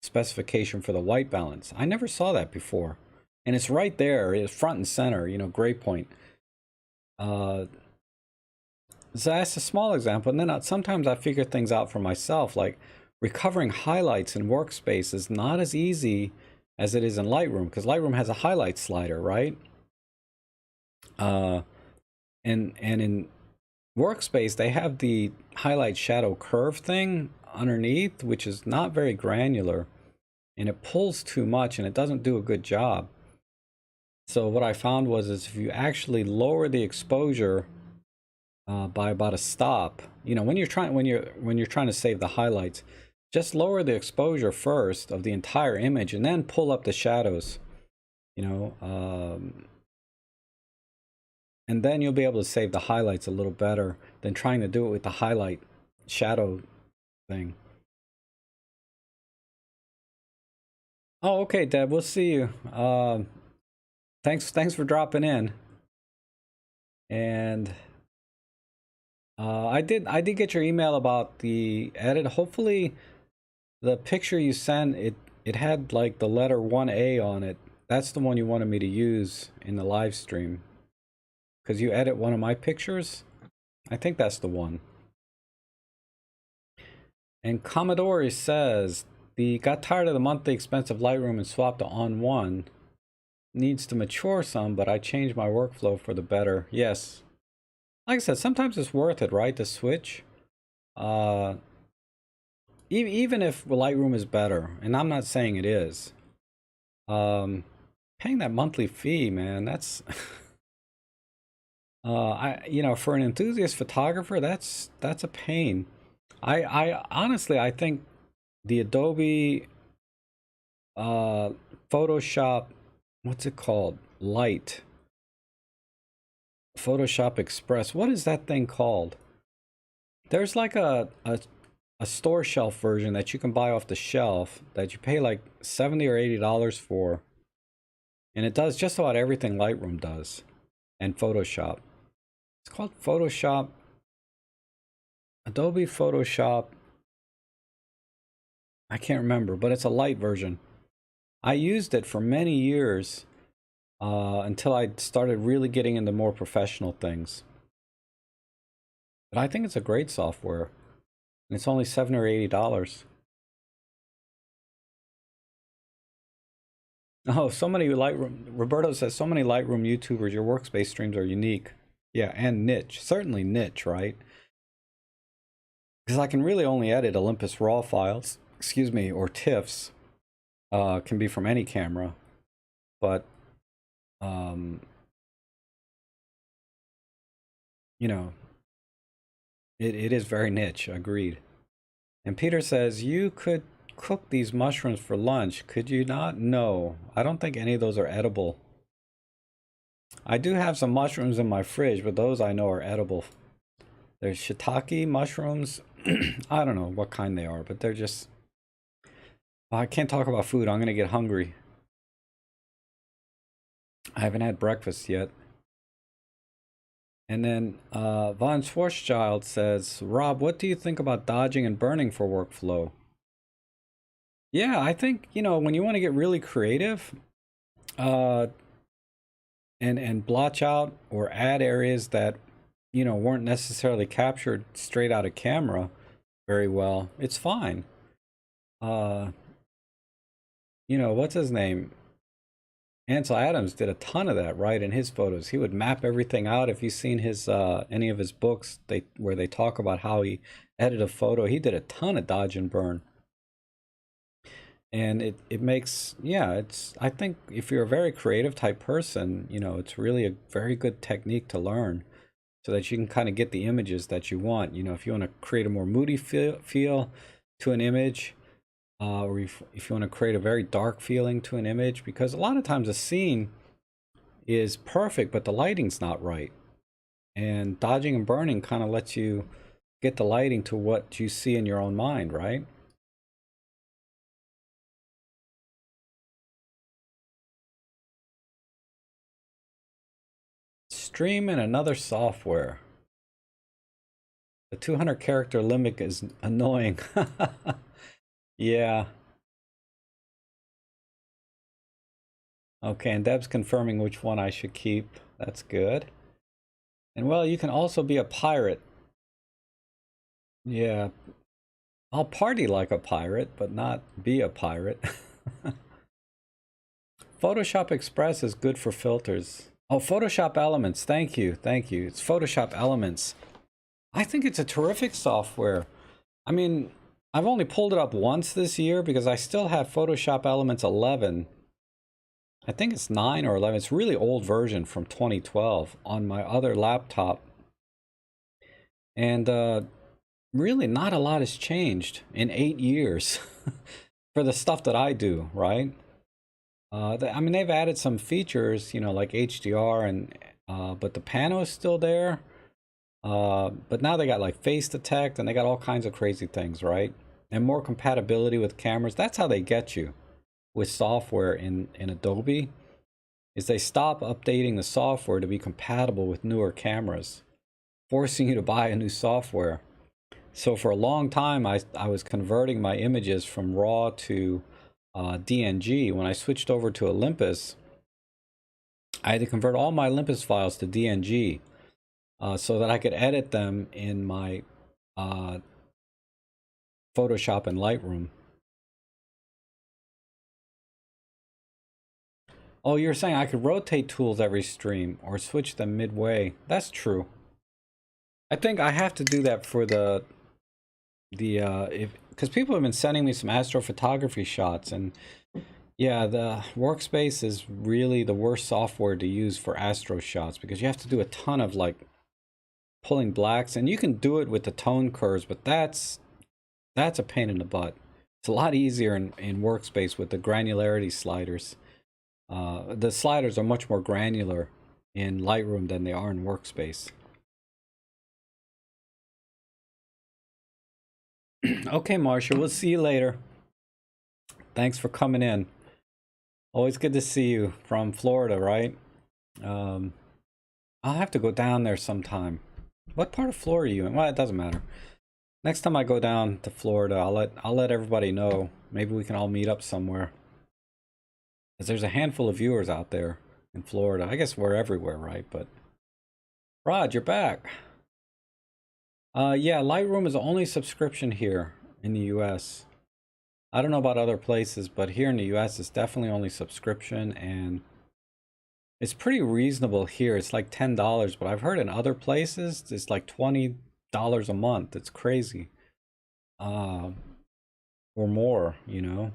specification for the white balance. I never saw that before. And it's right there, it's front and center, you know, gray point. So that's a small example. And then sometimes I figure things out for myself, like recovering highlights in Workspace is not as easy as it is in Lightroom, because Lightroom has a highlight slider, right? And in Workspace, they have the highlight shadow curve thing underneath, which is not very granular, and it pulls too much and it doesn't do a good job. So what I found was if you actually lower the exposure by about a stop, you know, when you're trying to save the highlights, just lower the exposure first of the entire image and then pull up the shadows, you know, and then you'll be able to save the highlights a little better than trying to do it with the highlight shadow thing. Oh, okay, Deb, we'll see you. Thanks for dropping in. And I did get your email about the edit. Hopefully the picture you sent, it had like the letter 1A on it. That's the one you wanted me to use in the live stream. Because you edit one of my pictures. I think that's the one. And Commodore says, got tired of the monthly expense of Lightroom and swapped to On1. Needs to mature some, but I changed my workflow for the better. Yes. Like I said, sometimes it's worth it, right, to switch. Even if Lightroom is better, and I'm not saying it is, paying that monthly fee, man, that's you know, for an enthusiast photographer, that's a pain. I honestly, I think the Adobe Photoshop, what's it called? Photoshop Express. What is that thing called? There's like a store shelf version that you can buy off the shelf that you pay like $70 or $80 for. And it does just about everything Lightroom does and Photoshop. It's called Photoshop, Adobe Photoshop. I can't remember, but it's a light version. I used it for many years until I started really getting into more professional things. But I think it's a great software. And it's only $70 or $80. Oh, so many Lightroom. Roberto says so many Lightroom YouTubers. Your Workspace streams are unique. Yeah, and niche. Certainly niche, right? Because I can really only edit Olympus RAW files, excuse me, or TIFFs. Can be from any camera, but you know, it is very niche. Agreed. And Peter says you could cook these mushrooms for lunch. Could you not? No, I don't think any of those are edible. I do have some mushrooms in my fridge, but those I know are edible. There's shiitake mushrooms. I don't know what kind they are, but they're just... I can't talk about food. I'm going to get hungry. I haven't had breakfast yet. And then Von Schwarzschild says, Rob, what do you think about dodging and burning for workflow? Yeah, I think, you know, when you want to get really creative and blotch out or add areas that, you know, weren't necessarily captured straight out of camera very well, it's fine. You know, what's his name? Ansel Adams did a ton of that, right, in his photos. He would map everything out. If you've seen his any of his books where they talk about how he edited a photo, he did a ton of dodge and burn. And it makes, yeah, it's, I think if you're a very creative type person, you know, it's really a very good technique to learn so that you can kind of get the images that you want. You know, if you want to create a more moody feel to an image, or if you want to create a very dark feeling to an image, because a lot of times a scene is perfect, but the lighting's not right. And dodging and burning kind of lets you get the lighting to what you see in your own mind, right? Stream in another software. The 200 character limit is annoying. Yeah. Okay, and Deb's confirming which one I should keep. That's good. And well, you can also be a pirate. Yeah. I'll party like a pirate, but not be a pirate. Photoshop Express is good for filters. Oh, Photoshop Elements. Thank you. Thank you. It's Photoshop Elements. I think it's a terrific software. I mean, I've only pulled it up once this year because I still have Photoshop Elements 11. I think it's 9 or 11. It's a really old version from 2012 on my other laptop. And really not a lot has changed in 8 years for the stuff that I do, right? I mean, they've added some features, you know, like HDR, and but the pano is still there. But now they got like face detect, and they got all kinds of crazy things, right? And more compatibility with cameras. That's how they get you with software in Adobe, is they stop updating the software to be compatible with newer cameras, forcing you to buy a new software. So for a long time, I was converting my images from RAW to DNG. When I switched over to Olympus, I had to convert all my Olympus files to DNG so that I could edit them in my Photoshop and Lightroom. Oh, you're saying I could rotate tools every stream or switch them midway. That's true. I think I have to do that for the because people have been sending me some astrophotography shots, and yeah, the Workspace is really the worst software to use for astro shots because you have to do a ton of like pulling blacks, and you can do it with the tone curves, but that's a pain in the butt. It's a lot easier in Workspace with the granularity sliders. The sliders are much more granular in Lightroom than they are in Workspace. Okay, Marsha, we'll see you later. Thanks for coming in. Always good to see you from Florida, right? I'll have to go down there sometime. What part of Florida are you in? Well, it doesn't matter. Next time I go down to Florida, I'll let everybody know. Maybe we can all meet up somewhere. Because there's a handful of viewers out there in Florida. I guess we're everywhere, right? But Rod, you're back. Yeah, Lightroom is the only subscription here in the US. I don't know about other places, but here in the US it's definitely only subscription, and it's pretty reasonable here. It's like $10, but I've heard in other places it's like $20 a month. It's crazy. Or more, you know.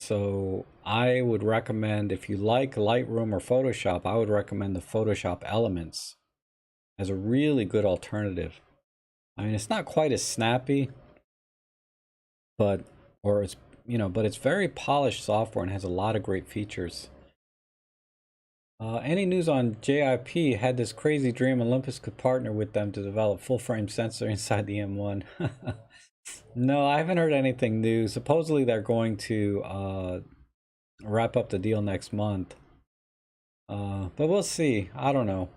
So I would recommend, if you like Lightroom or Photoshop, I would recommend the Photoshop Elements as a really good alternative. I mean, it's not quite as snappy, but it's, you know, but it's very polished software and has a lot of great features. Any news on JIP? Had this crazy dream Olympus could partner with them to develop full frame sensor inside the M1. No, I haven't heard anything new. Supposedly they're going to wrap up the deal next month. But we'll see. I don't know.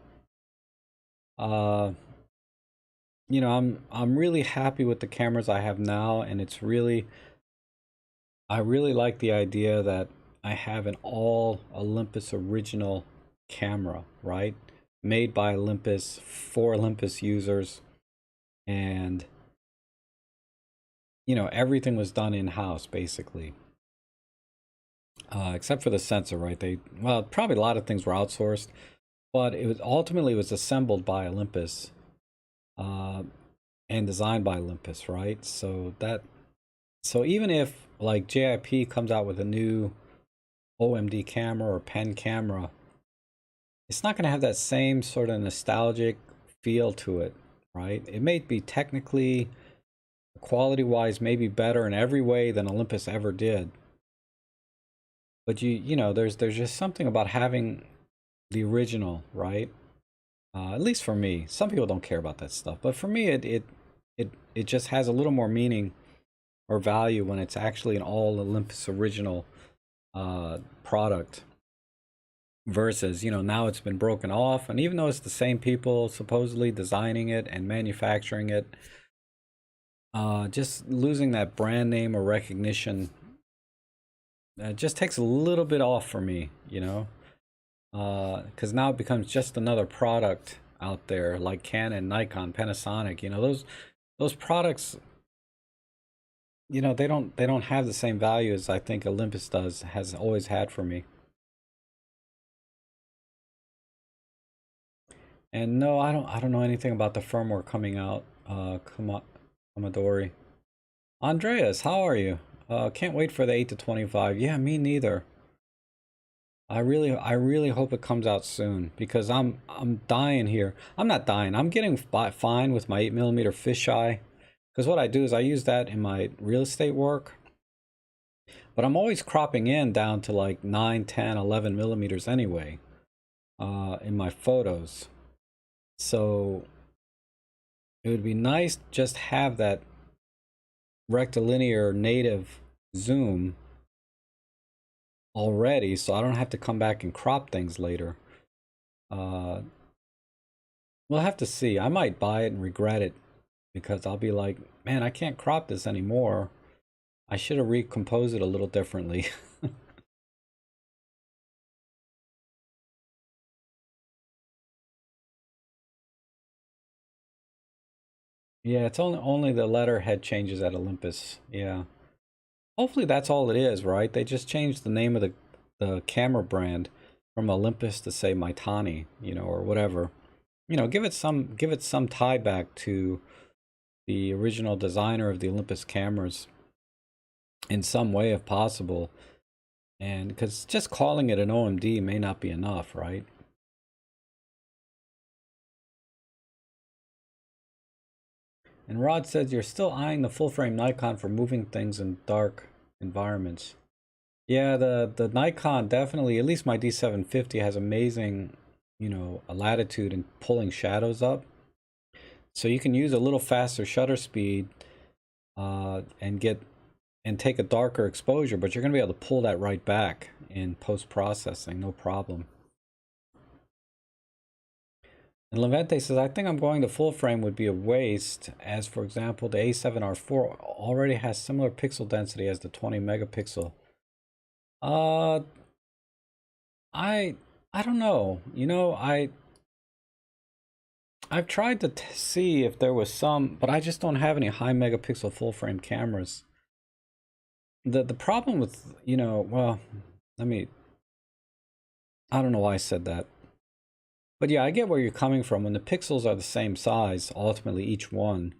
You know, I'm really happy with the cameras I have now, and I really like the idea that I have an all Olympus original camera, right? Made by Olympus for Olympus users, and you know, everything was done in-house basically. Except for the sensor, right? Well, probably a lot of things were outsourced, but it was assembled by Olympus. And designed by Olympus, right? So even if like JIP comes out with a new OMD camera or pen camera, it's not going to have that same sort of nostalgic feel to it, right? It may be technically, quality-wise, maybe better in every way than Olympus ever did. But you know, there's just something about having the original, right? At least for me. Some people don't care about that stuff, but for me, it just has a little more meaning or value when it's actually an all Olympus original product versus, you know, now it's been broken off, and even though it's the same people supposedly designing it and manufacturing it, just losing that brand name or recognition just takes a little bit off for me, you know, because now it becomes just another product out there like Canon, Nikon, Panasonic. You know, those products, you know, they don't have the same value as I think Olympus has always had for me. And no, I don't know anything about the firmware coming out. Commodore. Andreas, how are you? Can't wait for the 8 to 25. Yeah, me neither. I really hope it comes out soon because I'm dying here. I'm not dying. I'm getting fine with my 8mm fisheye because what I do is I use that in my real estate work. But I'm always cropping in down to like 9, 10, 11 millimeters anyway in my photos. So it would be nice to just have that rectilinear native zoom already so I don't have to come back and crop things later. Uh, we'll have to see. I might buy it and regret it because I'll be like, man, I can't crop this anymore. I should have recomposed it a little differently. Yeah, it's only the letterhead changes at Olympus. Yeah. Hopefully that's all it is, right? They just changed the name of the camera brand from Olympus to say Mitani, you know, or whatever. You know, give it some tie back to the original designer of the Olympus cameras in some way if possible. And because just calling it an OMD may not be enough, right? And Rod says you're still eyeing the full frame Nikon for moving things in dark environments. Yeah, the Nikon definitely, at least my D750 has amazing, you know, latitude in pulling shadows up. So you can use a little faster shutter speed and take a darker exposure, but you're going to be able to pull that right back in post-processing, no problem. And Levente says, I think I'm going to full frame would be a waste, as for example, the A7R4 already has similar pixel density as the 20 megapixel. Uh, I I don't know. You know, I've tried to see if there was some, but I just don't have any high megapixel full frame cameras. The problem with, you know, well, let me, I don't know why I said that. But yeah, I get where you're coming from. When the pixels are the same size, ultimately each one,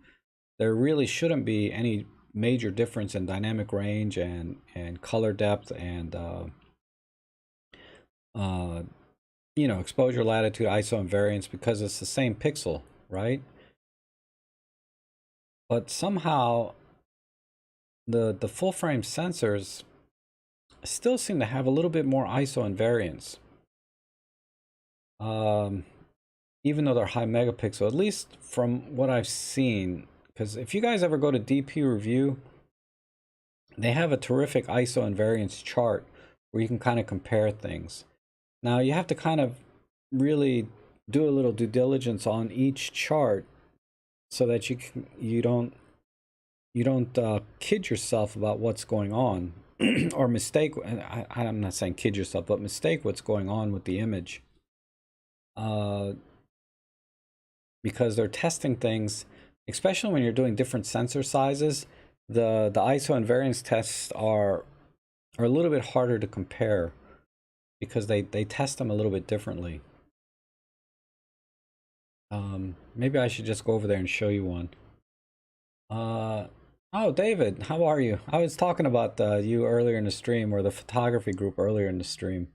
there really shouldn't be any major difference in dynamic range and color depth and uh, you know, exposure latitude, ISO, and variance because it's the same pixel, right? But somehow the full frame sensors still seem to have a little bit more ISO and variance. Um, Even though they're high megapixel, at least from what I've seen, because if you guys ever go to DP Review, they have a terrific ISO and variance chart where you can kind of compare things. Now you have to kind of really do a little due diligence on each chart so that you don't kid yourself about what's going on or mistake. I'm not saying kid yourself, but mistake what's going on with the image. Because they're testing things, especially when you're doing different sensor sizes. The ISO and variance tests are a little bit harder to compare because they test them a little bit differently. Maybe I should just go over there and show you one. Oh, David, how are you? I was talking about you earlier in the stream, or the photography group earlier in the stream.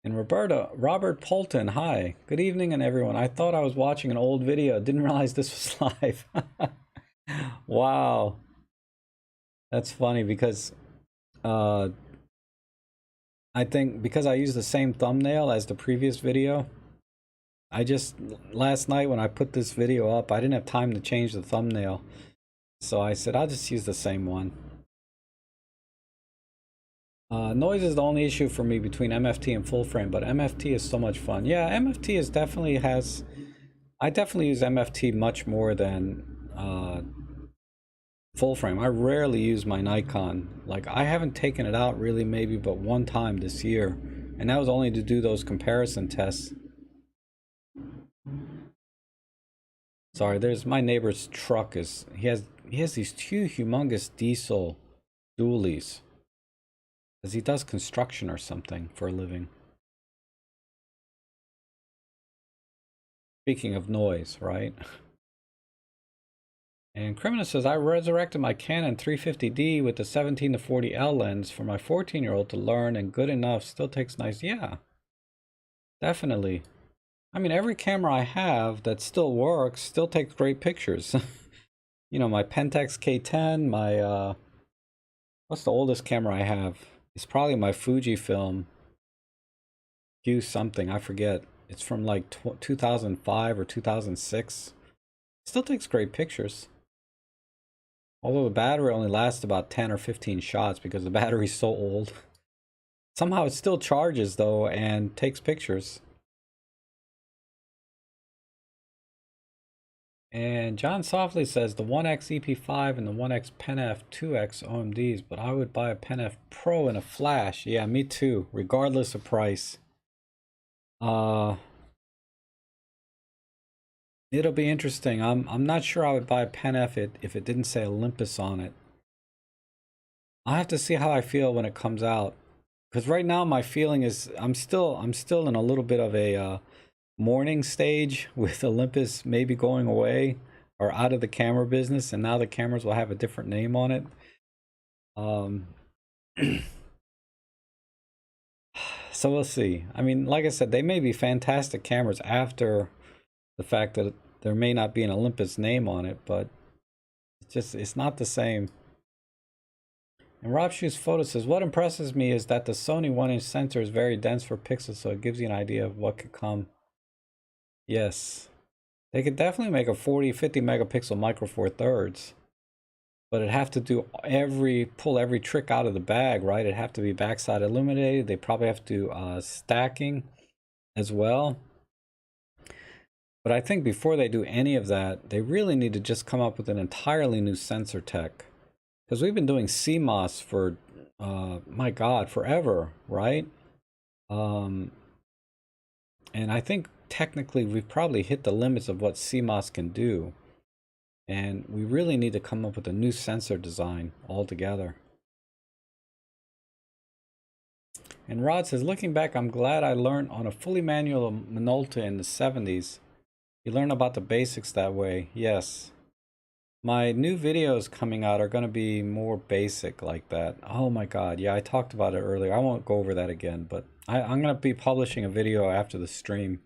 And Robert Polton, hi. Good evening, and everyone. I thought I was watching an old video. Didn't realize this was live. Wow. That's funny because uh, I think because I used the same thumbnail as the previous video, I just, last night when I put this video up, I didn't have time to change the thumbnail. So I said, I'll just use the same one. Noise is the only issue for me between MFT and full frame, but MFT is so much fun. Yeah, MFT is definitely has, I definitely use MFT much more than full frame. I rarely use my Nikon. Like, I haven't taken it out really maybe but one time this year, and that was only to do those comparison tests. Sorry, there's my neighbor's truck. He has these two humongous diesel dualies, because he does construction or something for a living. Speaking of noise, right? And Criminal says, I resurrected my Canon 350D with the 17 to 40L lens for my 14-year-old to learn, and good enough, still takes nice. Yeah, definitely. I mean, every camera I have that still works still takes great pictures. You know, my Pentax K10, my what's the oldest camera I have? It's probably my Fujifilm Q something, I forget. It's from like 2005 or 2006. Still takes great pictures. Although the battery only lasts about 10 or 15 shots because the battery's so old. Somehow it still charges though and takes pictures. And John Softly says the 1X EP5 and the 1X Pen F 2X OMDs, but I would buy a Pen F Pro and a flash. Yeah, me too, regardless of price. It'll be interesting. I'm not sure I would buy a Pen F if it didn't say Olympus on it. I'll have to see how I feel when it comes out. Because right now my feeling is I'm still in a little bit of a mourning stage with Olympus maybe going away or out of the camera business, and now the cameras will have a different name on it. So we'll see. I mean, like I said, they may be fantastic cameras after the fact that there may not be an Olympus name on it, but it's not the same. And Rob Shoe's Photo says, what impresses me is that the Sony 1-inch sensor is very dense for pixels, so it gives you an idea of what could come. Yes. They could definitely make a 40-50 megapixel micro four thirds, but it'd have to pull every trick out of the bag, right? It'd have to be backside illuminated. They probably have to do stacking as well. But I think before they do any of that, they really need to just come up with an entirely new sensor tech. Because we've been doing CMOS for, my God, forever, right? And I think technically we've probably hit the limits of what CMOS can do. And we really need to come up with a new sensor design altogether. And Rod says, looking back, I'm glad I learned on a fully manual Minolta in the 70s. You learn about the basics that way. Yes. My new videos coming out are going to be more basic like that. Oh my God. Yeah, I talked about it earlier. I won't go over that again, but I'm going to be publishing a video after the stream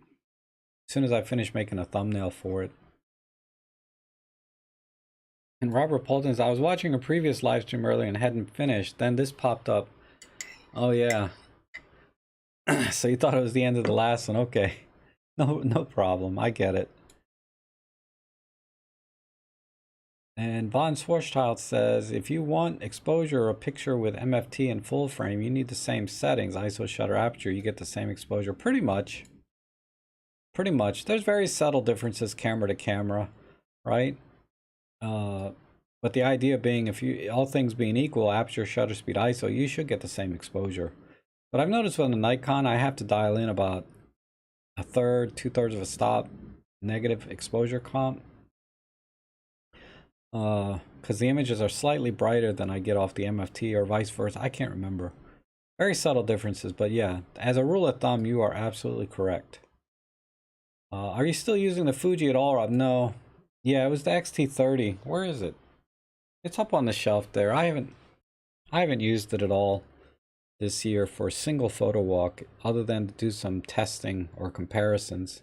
as soon as I finish making a thumbnail for it. And Robert Polton's, I was watching a previous live stream earlier and hadn't finished. Then this popped up. Oh yeah. So you thought it was the end of the last one. Okay. No problem. I get it. And Von Schwarzschild says, if you want exposure or a picture with MFT and full frame, you need the same settings, ISO, shutter, aperture, you get the same exposure. Pretty much. Pretty much. There's very subtle differences camera to camera, right? But the idea being, if you, all things being equal, aperture, shutter speed, ISO, you should get the same exposure. But I've noticed with the Nikon, I have to dial in about a third, 2/3 of a stop negative exposure comp. Because the images are slightly brighter than I get off the MFT or vice versa. I can't remember. Very subtle differences, but yeah, as a rule of thumb, you are absolutely correct. Are you still using the Fuji at all, Rob? No. Yeah, it was the XT30. Where is it? It's up on the shelf there. I haven't used it at all this year for a single photo walk, other than to do some testing or comparisons.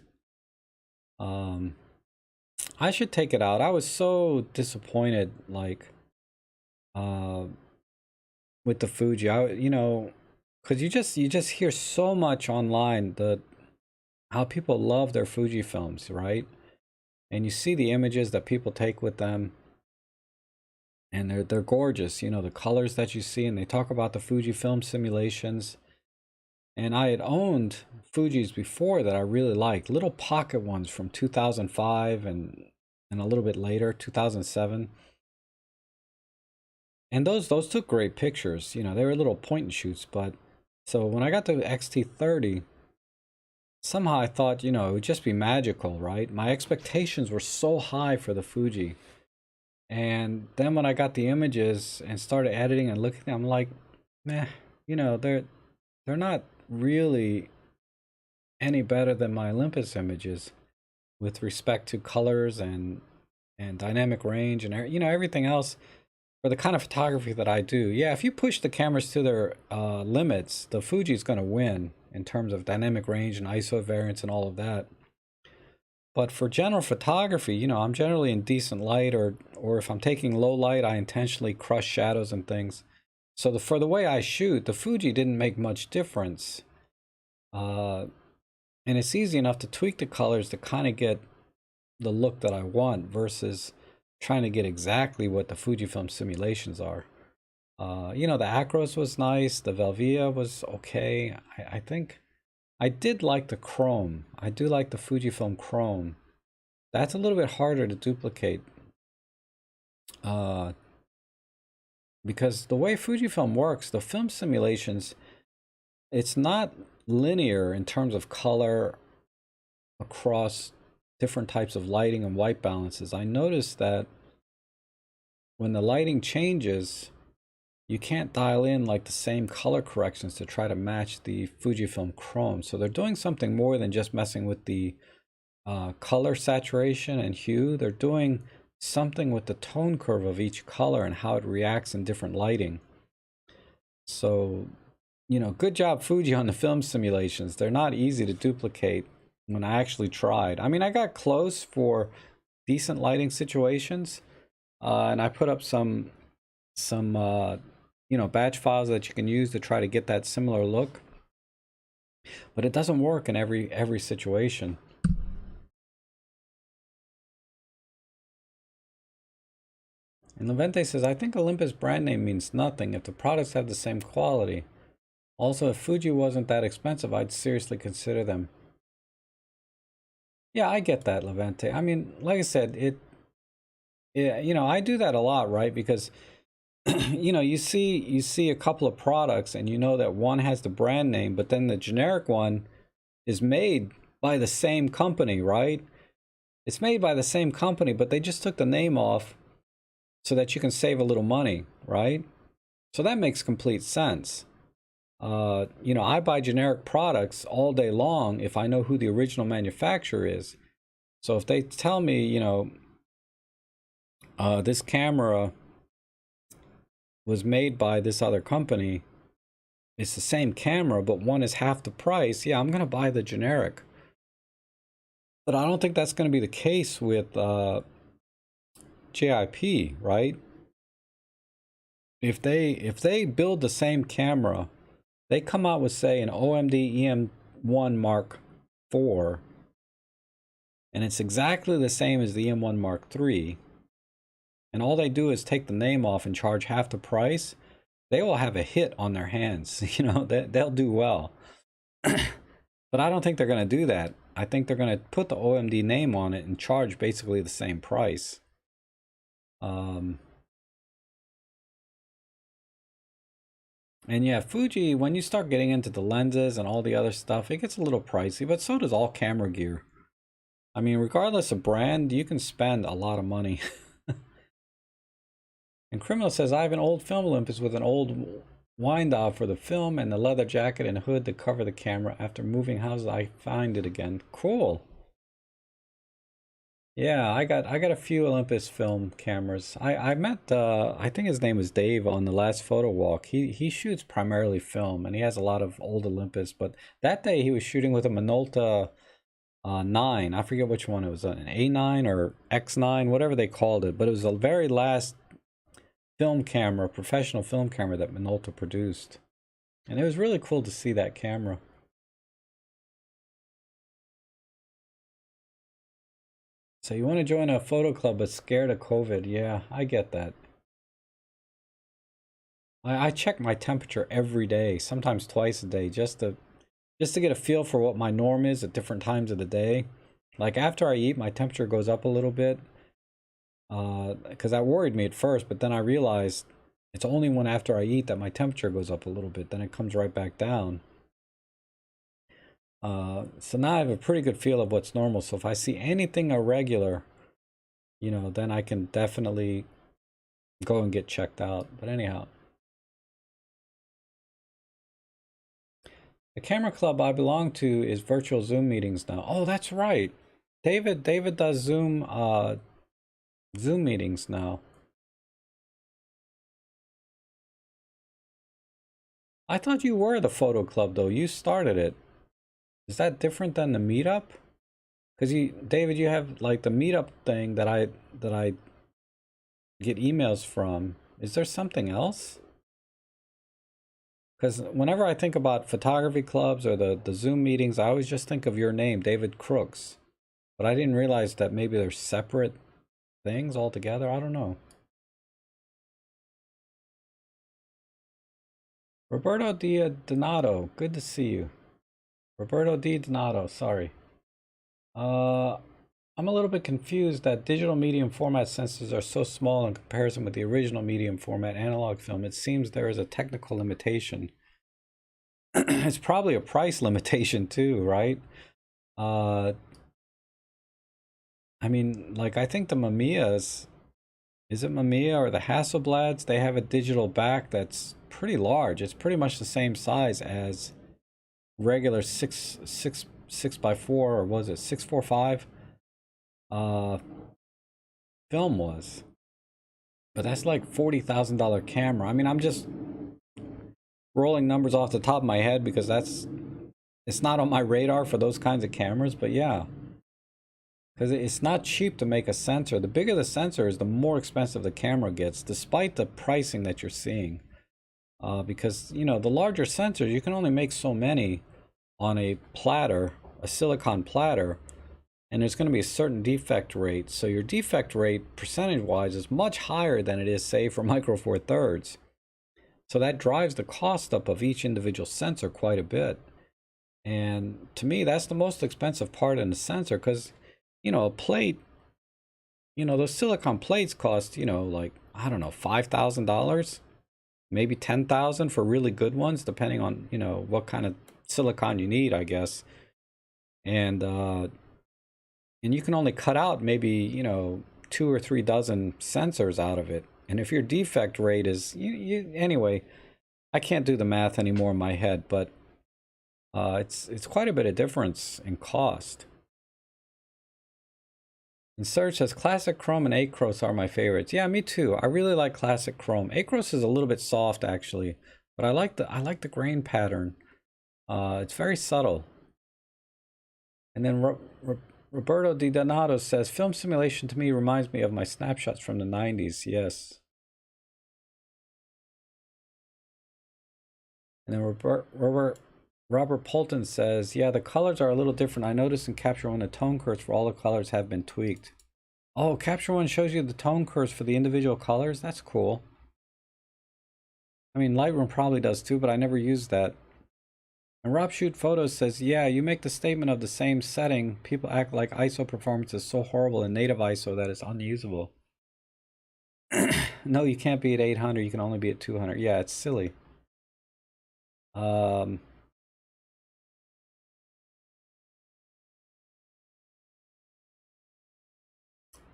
I should take it out. I was so disappointed, like, with the Fuji. You know, because you just hear so much online. how people love their Fuji films, right? And you see the images that people take with them, and they're gorgeous. You know, the colors that you see, and they talk about the Fuji film simulations. And I had owned Fujis before that I really liked, little pocket ones from 2005 and a little bit later, 2007. And those took great pictures. You know, they were little point and shoots. But so when I got the XT30, somehow I thought, you know, it would just be magical, right? My expectations were so high for the Fuji. And then when I got the images and started editing and looking, I'm like, meh, you know, they're not really any better than my Olympus images with respect to colors and dynamic range and, you know, everything else for the kind of photography that I do. Yeah, if you push the cameras to their limits, the Fuji's going to win in terms of dynamic range and ISO variance and all of that. But for general photography, you know, I'm generally in decent light, or if I'm taking low light, I intentionally crush shadows and things. So for the way I shoot, the Fuji didn't make much difference. And it's easy enough to tweak the colors to kind of get the look that I want versus trying to get exactly what the Fujifilm simulations are. You know, the Acros was nice. The Velvia was okay. I think I did like the chrome. I do like the Fujifilm chrome. That's a little bit harder to duplicate. Because the way Fujifilm works, the film simulations, it's not linear in terms of color across different types of lighting and white balances. I noticed that when the lighting changes, you can't dial in like the same color corrections to try to match the Fujifilm chrome. So they're doing something more than just messing with the color saturation and hue. They're doing something with the tone curve of each color and how it reacts in different lighting. So, you know, good job Fuji on the film simulations. They're not easy to duplicate when I actually tried. I mean, I got close for decent lighting situations, and I put up some you know, batch files that you can use to try to get that similar look. But it doesn't work in every situation. And Levente says, I think Olympus brand name means nothing if the products have the same quality. Also, if Fuji wasn't that expensive, I'd seriously consider them. Yeah, I get that, Levente. I mean, like I said, you know, I do that a lot, right? Because you know, you see a couple of products and you know that one has the brand name, but then the generic one is made by the same company, right? It's made by the same company, but they just took the name off so that you can save a little money, right? So that makes complete sense. You know, I buy generic products all day long if I know who the original manufacturer is. So if they tell me, you know, this camera was made by this other company, it's the same camera, but one is half the price, yeah, I'm going to buy the generic. But I don't think that's going to be the case with JIP, right? If they build the same camera, they come out with, say, an OMD EM1 Mark IV, and it's exactly the same as the EM1 Mark III, and all they do is take the name off and charge half the price, they will have a hit on their hands. You know, they'll do well. But I don't think they're going to do that. I think they're going to put the OMD name on it and charge basically the same price. And yeah, Fuji, when you start getting into the lenses and all the other stuff, it gets a little pricey, but so does all camera gear. I mean, regardless of brand, you can spend a lot of money. And Criminal says, I have an old film Olympus with an old wind off for the film and the leather jacket and hood to cover the camera. After moving houses, I find it again. Cool. Yeah, I got a few Olympus film cameras. I met I think his name was Dave on the last photo walk. He shoots primarily film and he has a lot of old Olympus, but that day he was shooting with a Minolta 9. I forget which one it was, an A9 or X9, whatever they called it, but it was the very last film camera, professional film camera that Minolta produced. And it was really cool to see that camera. So you want to join a photo club but scared of COVID. Yeah, I get that. I check my temperature every day, sometimes twice a day, just to get a feel for what my norm is at different times of the day. Like after I eat, my temperature goes up a little bit. Because that worried me at first, but then I realized it's only when after I eat that my temperature goes up a little bit, then it comes right back down. So now I have a pretty good feel of what's normal. So if I see anything irregular, you know, then I can definitely go and get checked out. But anyhow, the camera club I belong to is virtual Zoom meetings now. Oh, that's right. David does Zoom meetings now. I thought you were the photo club though. You started it. Is that different than the meetup? Because David, you have like the meetup thing that I get emails from. Is there something else? Because whenever I think about photography clubs or the Zoom meetings, I always just think of your name, David Crooks. But I didn't realize that maybe they're separate things altogether. I don't know. Roberto Di Donato, good to see you. Roberto Di Donato, sorry. I'm a little bit confused that digital medium format sensors are so small in comparison with the original medium format analog film. It seems there is a technical limitation. It's probably a price limitation too, right? I mean, like I think the Mamiyas, is it Mamiya or the Hasselblads? They have a digital back that's pretty large. It's pretty much the same size as regular six by four, or was it 645 film was. But that's like $40,000 camera. I mean, I'm just rolling numbers off the top of my head because it's not on my radar for those kinds of cameras, but yeah. Because it's not cheap to make a sensor. The bigger the sensor is, the more expensive the camera gets, despite the pricing that you're seeing. Because, you know, the larger sensors, you can only make so many on a platter, a silicon platter, and there's going to be a certain defect rate. So your defect rate, percentage-wise, is much higher than it is, say, for Micro Four Thirds. So that drives the cost up of each individual sensor quite a bit. And to me, that's the most expensive part in the sensor because, you know, a plate, you know, those silicon plates cost, you know, like, I don't know, $5,000, maybe $10,000 for really good ones, depending on, you know, what kind of silicon you need, I guess. And you can only cut out maybe, you know, 2 or 3 dozen sensors out of it. And if your defect rate is, anyway, I can't do the math anymore in my head, but it's quite a bit of difference in cost. And Serge says classic chrome and acros are my favorites. Yeah, me too. I really like classic chrome. Acros is a little bit soft actually, but I like the grain pattern. It's very subtle. And then Roberto Di Donato says film simulation to me reminds me of my snapshots from the 90s. Yes. And then Robert Polton says, yeah, the colors are a little different. I noticed in Capture One the tone curves for all the colors have been tweaked. Oh, Capture One shows you the tone curves for the individual colors? That's cool. I mean, Lightroom probably does too, but I never used that. And Rob Shoot Photos says, yeah, you make the statement of the same setting. People act like ISO performance is so horrible in native ISO that it's unusable. No, you can't be at 800. You can only be at 200. Yeah, it's silly.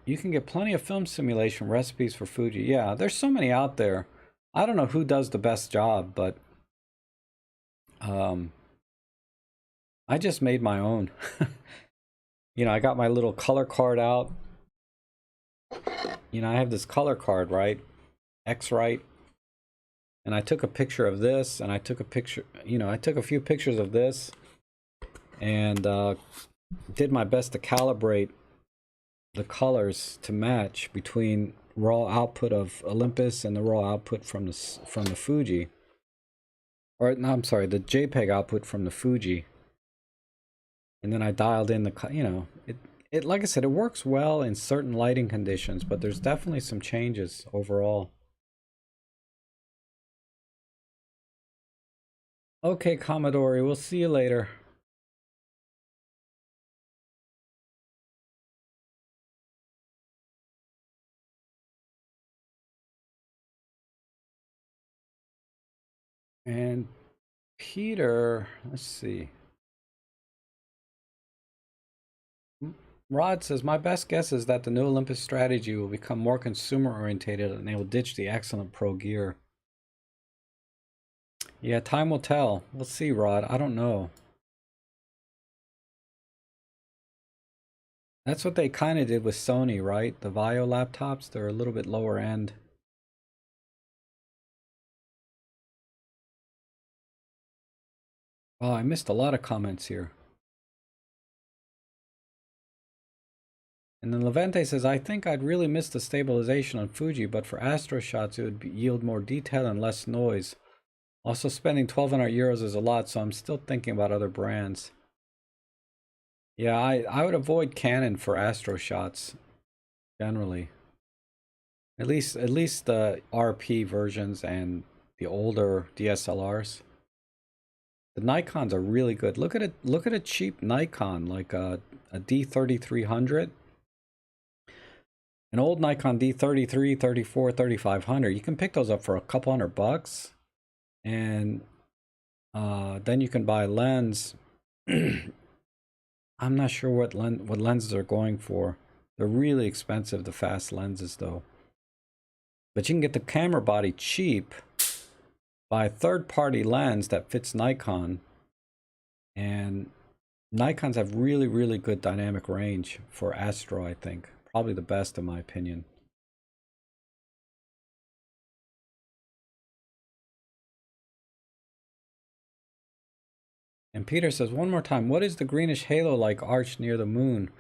You can get plenty of film simulation recipes for Fuji. Yeah, there's so many out there. I don't know who does the best job, but I just made my own. You know, I got my little color card out. You know, I have this color card, right? X-Rite. And I took a picture of this, and I took a picture, you know, I took a few pictures of this, and did my best to calibrate the colors to match between raw output of Olympus and the raw output from the Fuji. Or no, I'm sorry, the JPEG output from the Fuji. And then I dialed in the, you know, like I said, it works well in certain lighting conditions, but there's definitely some changes overall. Okay, Commodore, we'll see you later. And Peter, let's see. Rod says, my best guess is that the new Olympus strategy will become more consumer orientated and they will ditch the excellent pro gear. Yeah, time will tell. We'll see, Rod. I don't know. That's what they kind of did with Sony, right? The Vaio laptops, they're a little bit lower end. Oh, I missed a lot of comments here. And then Levante says, I think I'd really miss the stabilization on Fuji, but for Astro shots, it would yield more detail and less noise. Also, spending 1,200 euros is a lot, so I'm still thinking about other brands. Yeah, I would avoid Canon for Astro shots, generally. At least the RP versions and the older DSLRs. The Nikons are really good. Look at a cheap Nikon like a D3300. An old Nikon D33, 34, 3500. You can pick those up for a couple $100, and then you can buy a lens. I'm not sure what lenses are going for. They're really expensive, the fast lenses though. But you can get the camera body cheap, buy a third-party lens that fits Nikon, and Nikons have really good dynamic range for Astro, I think. Probably the best in my opinion. And Peter says, one more time, what is the greenish halo-like arch near the moon?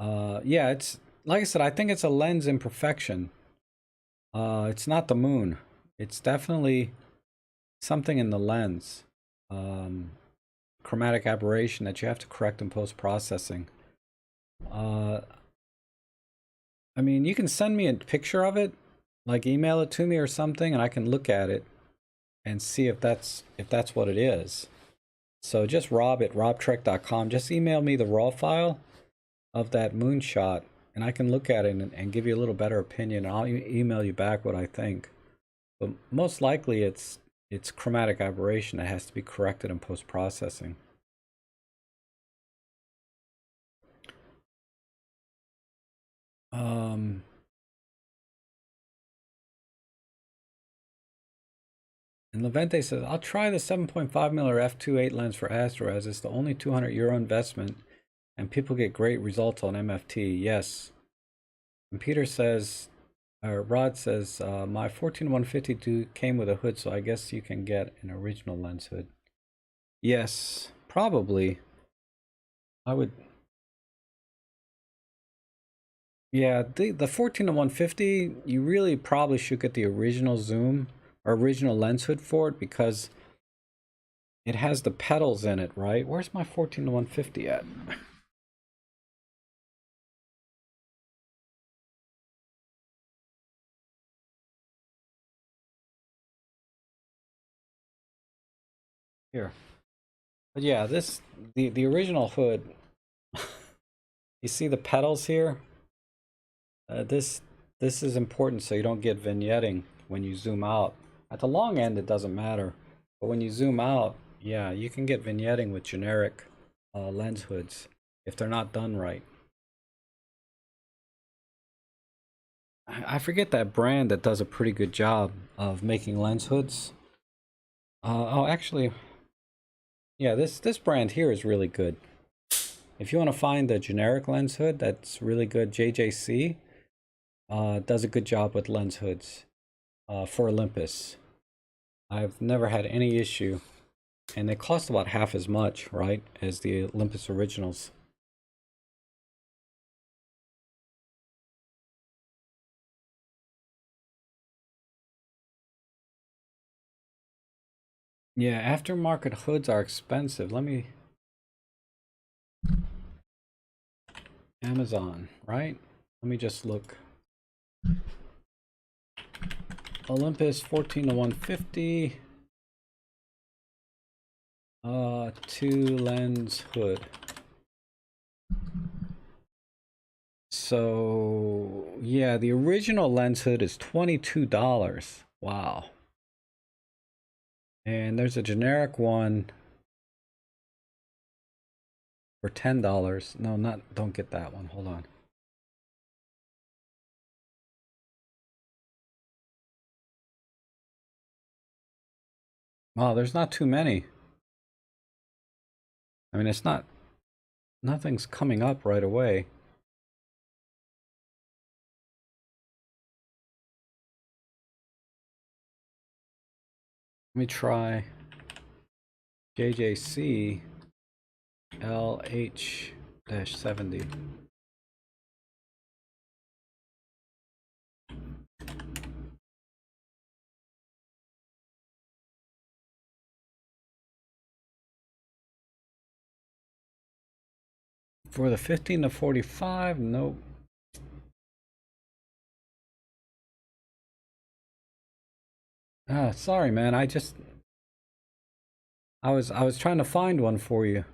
Yeah, it's, like I said, I think it's a lens imperfection. It's not the moon. It's definitely something in the lens. Chromatic aberration that you have to correct in post-processing. I mean, you can send me a picture of it, like email it to me or something, and I can look at it and see if that's what it is. So just rob@robtrek.com. Just email me the raw file of that moonshot, and I can look at it and give you a little better opinion. I'll email you back what I think. But most likely it's chromatic aberration that has to be corrected in post-processing. And Levente says, I'll try the 7.5mm f2.8 lens for Astro as it's the only 200 euro investment and people get great results on MFT. Yes. And Peter says, or Rod says, my 14-150 came with a hood, so I guess you can get an original lens hood. Yes, probably. I would. Yeah, the 14-150, you really probably should get the original zoom or original lens hood for it because it has the pedals in it, right? Where's my 14-150 at? Here. But yeah, the original hood, you see the pedals here? This is important so you don't get vignetting when you zoom out. At the long end, it doesn't matter. But when you zoom out, yeah, you can get vignetting with generic lens hoods if they're not done right. I forget that brand that does a pretty good job of making lens hoods. Oh, actually, yeah, this brand here is really good. If you want to find the generic lens hood that's really good, JJC does a good job with lens hoods for Olympus. I've never had any issue, and they cost about half as much, right, as the Olympus originals. Yeah, aftermarket hoods are expensive. Amazon, right? Let me just look. Olympus 14 to 150. 2 lens hood. So yeah, the original lens hood is $22. Wow. And there's a generic one for $10. No, don't get that one. Hold on. Oh, there's not too many. I mean, nothing's coming up right away. Let me try JJC LH-70. For the 15 to 45, nope. Ah, sorry, man. I was trying to find one for you,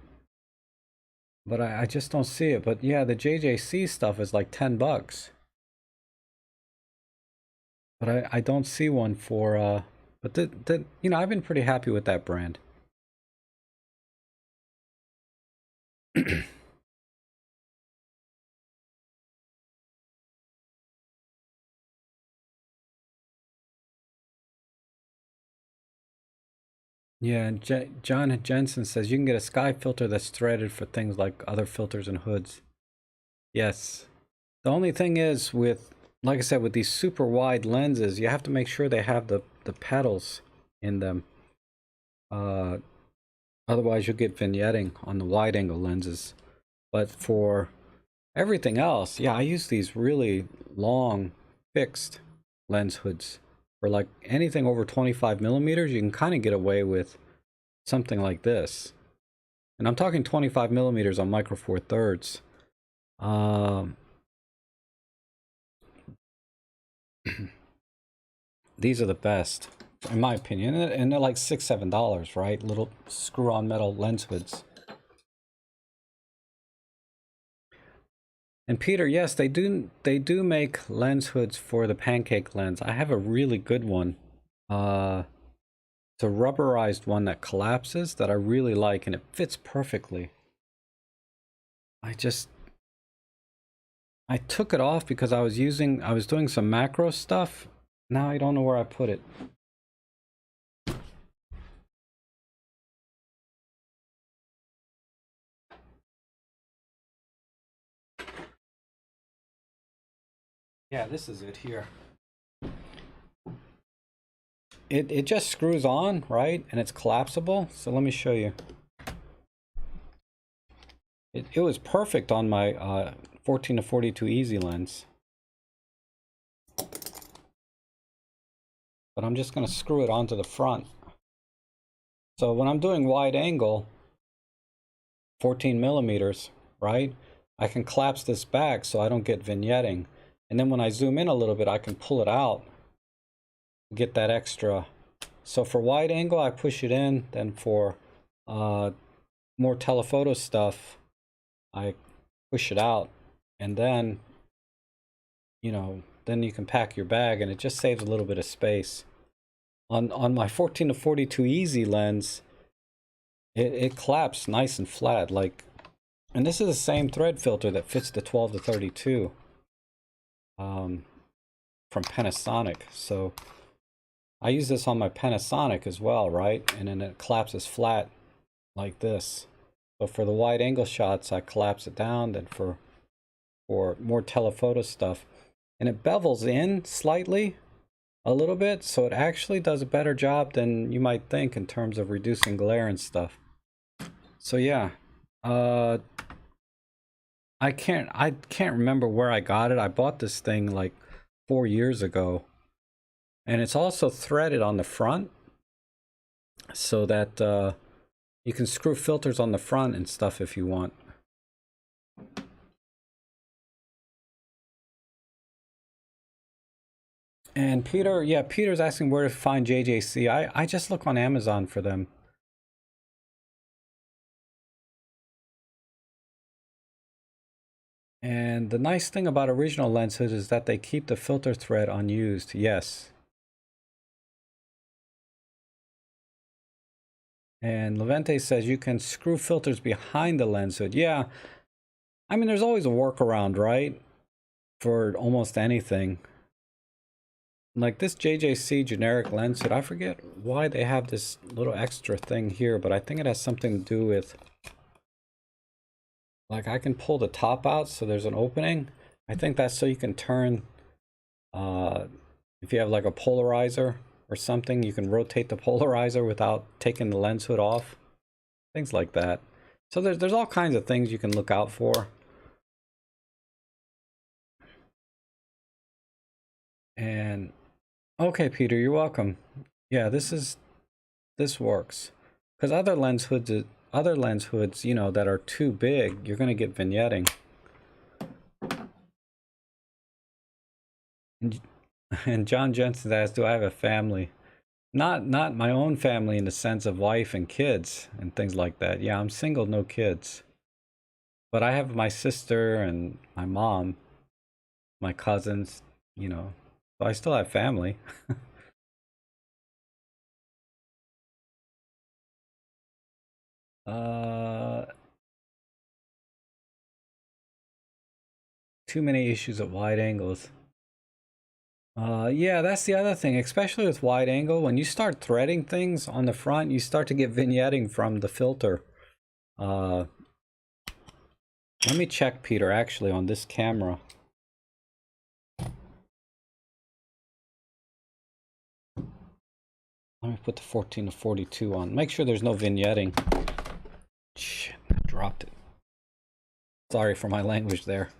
but I just don't see it. But yeah, the JJC stuff is like $10. But I don't see one for but you know, I've been pretty happy with that brand. Yeah, and John Jensen says you can get a sky filter that's threaded for things like other filters and hoods. Yes. The only thing is with, like I said, with these super wide lenses, you have to make sure they have the petals in them. Otherwise you'll get vignetting on the wide angle lenses. But for everything else, yeah, I use these really long fixed lens hoods. For like anything over 25 millimeters, you can kind of get away with something like this. And I'm talking 25 millimeters on micro four thirds. These are the best, in my opinion, and they're like $6, $7, right? Little screw-on metal lens hoods. And Peter, yes, they do make lens hoods for the pancake lens. I have a really good one. It's a rubberized one that collapses that I really like, and it fits perfectly. I took it off because I was doing some macro stuff. Now I don't know where I put it. Yeah, this is it here. It just screws on, right? And it's collapsible. So let me show you. It was perfect on my 14 to 42 easy lens. But I'm just going to screw it onto the front. So when I'm doing wide angle, 14 millimeters, right? I can collapse this back so I don't get vignetting. And then when I zoom in a little bit, I can pull it out, get that extra. So for wide angle, I push it in. Then for more telephoto stuff, I push it out. And then, you know, then you can pack your bag, and it just saves a little bit of space. On my 14 to 42 easy lens, it collapsed nice and flat, like, and this is the same thread filter that fits the 12 to 32 from Panasonic. So I use this on my Panasonic as well, right? And then it collapses flat like this. But for the wide angle shots, I collapse it down. Then for more telephoto stuff, and it bevels in slightly, a little bit, so it actually does a better job than you might think in terms of reducing glare and stuff. So yeah, I can't remember where I got it. I bought this thing like 4 years ago, and it's also threaded on the front so that you can screw filters on the front and stuff if you want. And Peter, yeah, Peter's asking where to find JJC. I just look on Amazon for them. And the nice thing about original lens hoods is that they keep the filter thread unused. Yes. And Levente says you can screw filters behind the lens hood. Yeah. I mean, there's always a workaround, right? For almost anything. Like this JJC generic lens hood, I forget why they have this little extra thing here, but I think it has something to do with, like, I can pull the top out so there's an opening. I think that's so you can turn, if you have like a polarizer or something, you can rotate the polarizer without taking the lens hood off. Things like that. So there's all kinds of things you can look out for. And okay, Peter, you're welcome. Yeah, this works. Because other lens hoods, you know, that are too big, you're gonna get vignetting. And John Jensen asks, do I have a family? Not my own family in the sense of wife and kids and things like that. Yeah, I'm single, no kids. But I have my sister and my mom, my cousins, you know. So I still have family. uh Too many issues at wide angles. Yeah, that's the other thing, especially with wide angle. When you start threading things on the front, you start to get vignetting from the filter. Let me check, Peter, actually, on this camera. Let me put the 14 to 42 on. Make sure there's no vignetting. Shit, I dropped it. Sorry for my language there.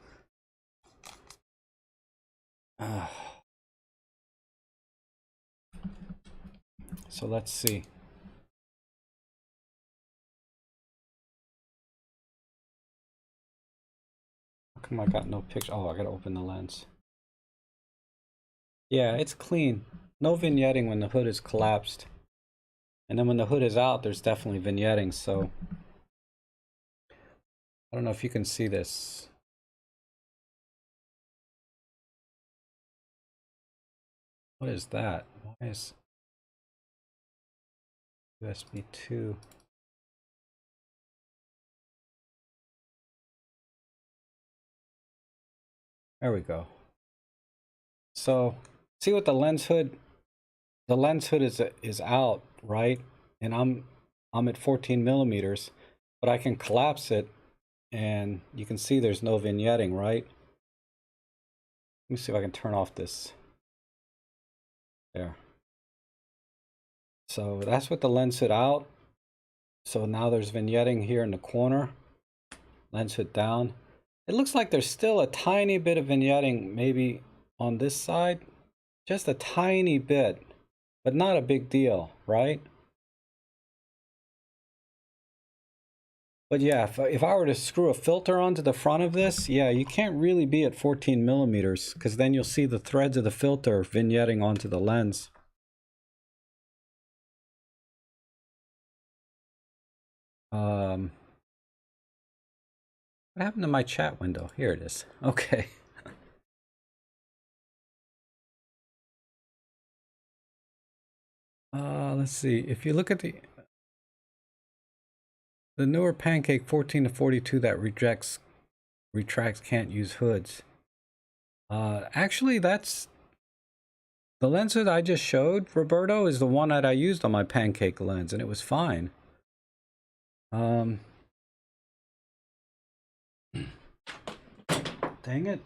So let's see. How come I got no picture? Oh, I gotta open the lens. Yeah, it's clean. No vignetting when the hood is collapsed. And then when the hood is out, there's definitely vignetting, so I don't know if you can see this. What is that? Why is USB 2? There we go. So see what the lens hood is out, right? And I'm at 14 millimeters, but I can collapse it and you can see there's no vignetting, right? Let me see if I can turn off this. There. So that's with the lens hood out. So now there's vignetting here in the corner. Lens hood down. It looks like there's still a tiny bit of vignetting maybe on this side. Just a tiny bit, but not a big deal, right? But yeah, if I were to screw a filter onto the front of this, yeah, you can't really be at 14 millimeters because then you'll see the threads of the filter vignetting onto the lens. What happened to my chat window? Here it is. Okay. Let's see. If you look at the newer Pancake 14 to 42 that retracts can't use hoods. Actually, that's the lens that I just showed, Roberto, is the one that I used on my Pancake lens, and it was fine. Dang it.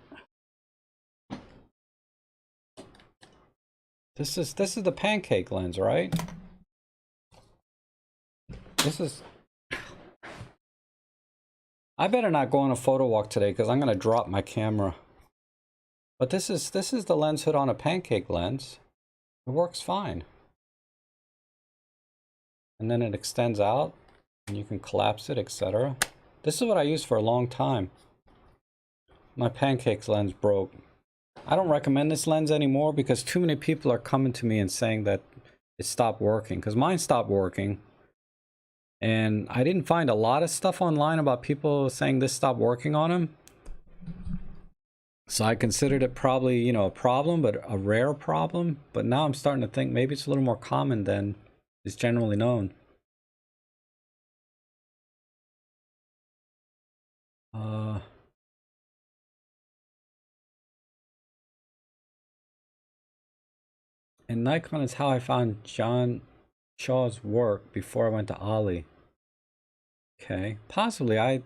This is the Pancake lens, right? This is. I better not go on a photo walk today because I'm gonna drop my camera. But this is the lens hood on a Pancake lens. It works fine. And then it extends out, and you can collapse it, etc. This is what I used for a long time. My Pancake lens broke. I don't recommend this lens anymore because too many people are coming to me and saying that it stopped working, because mine stopped working. And I didn't find a lot of stuff online about people saying this stopped working on them. So I considered it probably, you know, a problem, but a rare problem. But now I'm starting to think maybe it's a little more common than is generally known. And Nikon is how I found John Shaw's work before I went to Ollie. Okay, possibly. I've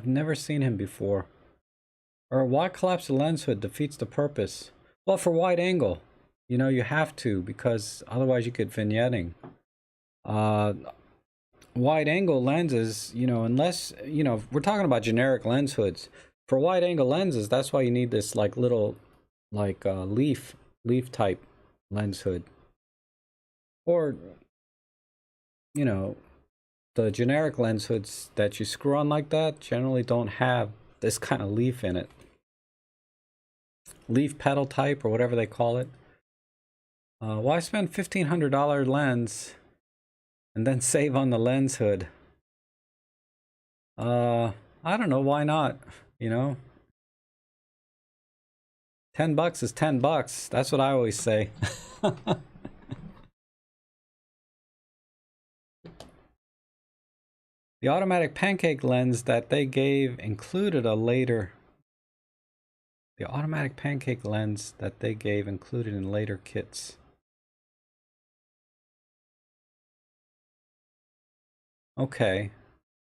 never seen him before. Or why collapse the lens hood defeats the purpose? Well, for wide angle, you know, you have to, because otherwise you get vignetting. Wide angle lenses, you know, unless, you know, we're talking about generic lens hoods. For wide angle lenses, that's why you need this like little, like leaf type lens hood. Or, you know, the generic lens hoods that you screw on like that generally don't have this kind of leaf in it. Leaf pedal type or whatever they call it. Why spend $1,500 lens and then save on the lens hood? I don't know, why not? You know, 10 bucks is 10 bucks. That's what I always say. The automatic pancake lens that they gave included a later... The automatic pancake lens that they gave included in later kits. Okay.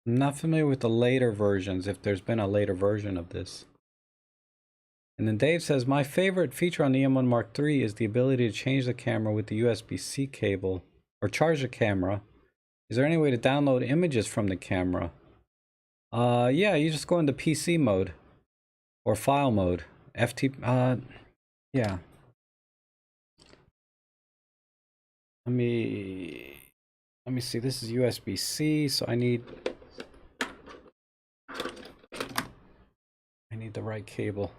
I'm not familiar with the later versions, if there's been a later version of this. And then Dave says, my favorite feature on the M1 Mark III is the ability to change the camera with the USB-C cable, or charge the camera. Is there any way to download images from the camera? Yeah, you just go into PC mode, or file mode. Yeah. Let me see, this is USB-C, so I need the right cable.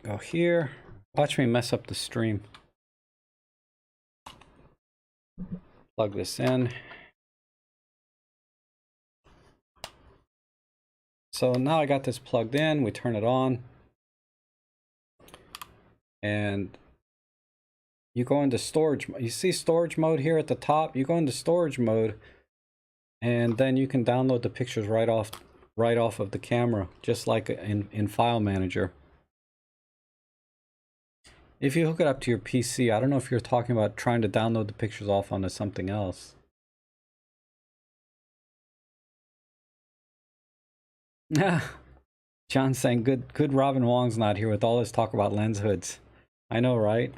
Go here. Watch me mess up the stream. Plug this in. So now I got this plugged in. We turn it on. And you go into storage. You see storage mode here at the top? You go into storage mode. And then you can download the pictures right off of the camera, just like in File Manager. If you hook it up to your PC, I don't know if you're talking about trying to download the pictures off onto something else. John's saying good Robin Wong's not here with all this talk about lens hoods. I know, right?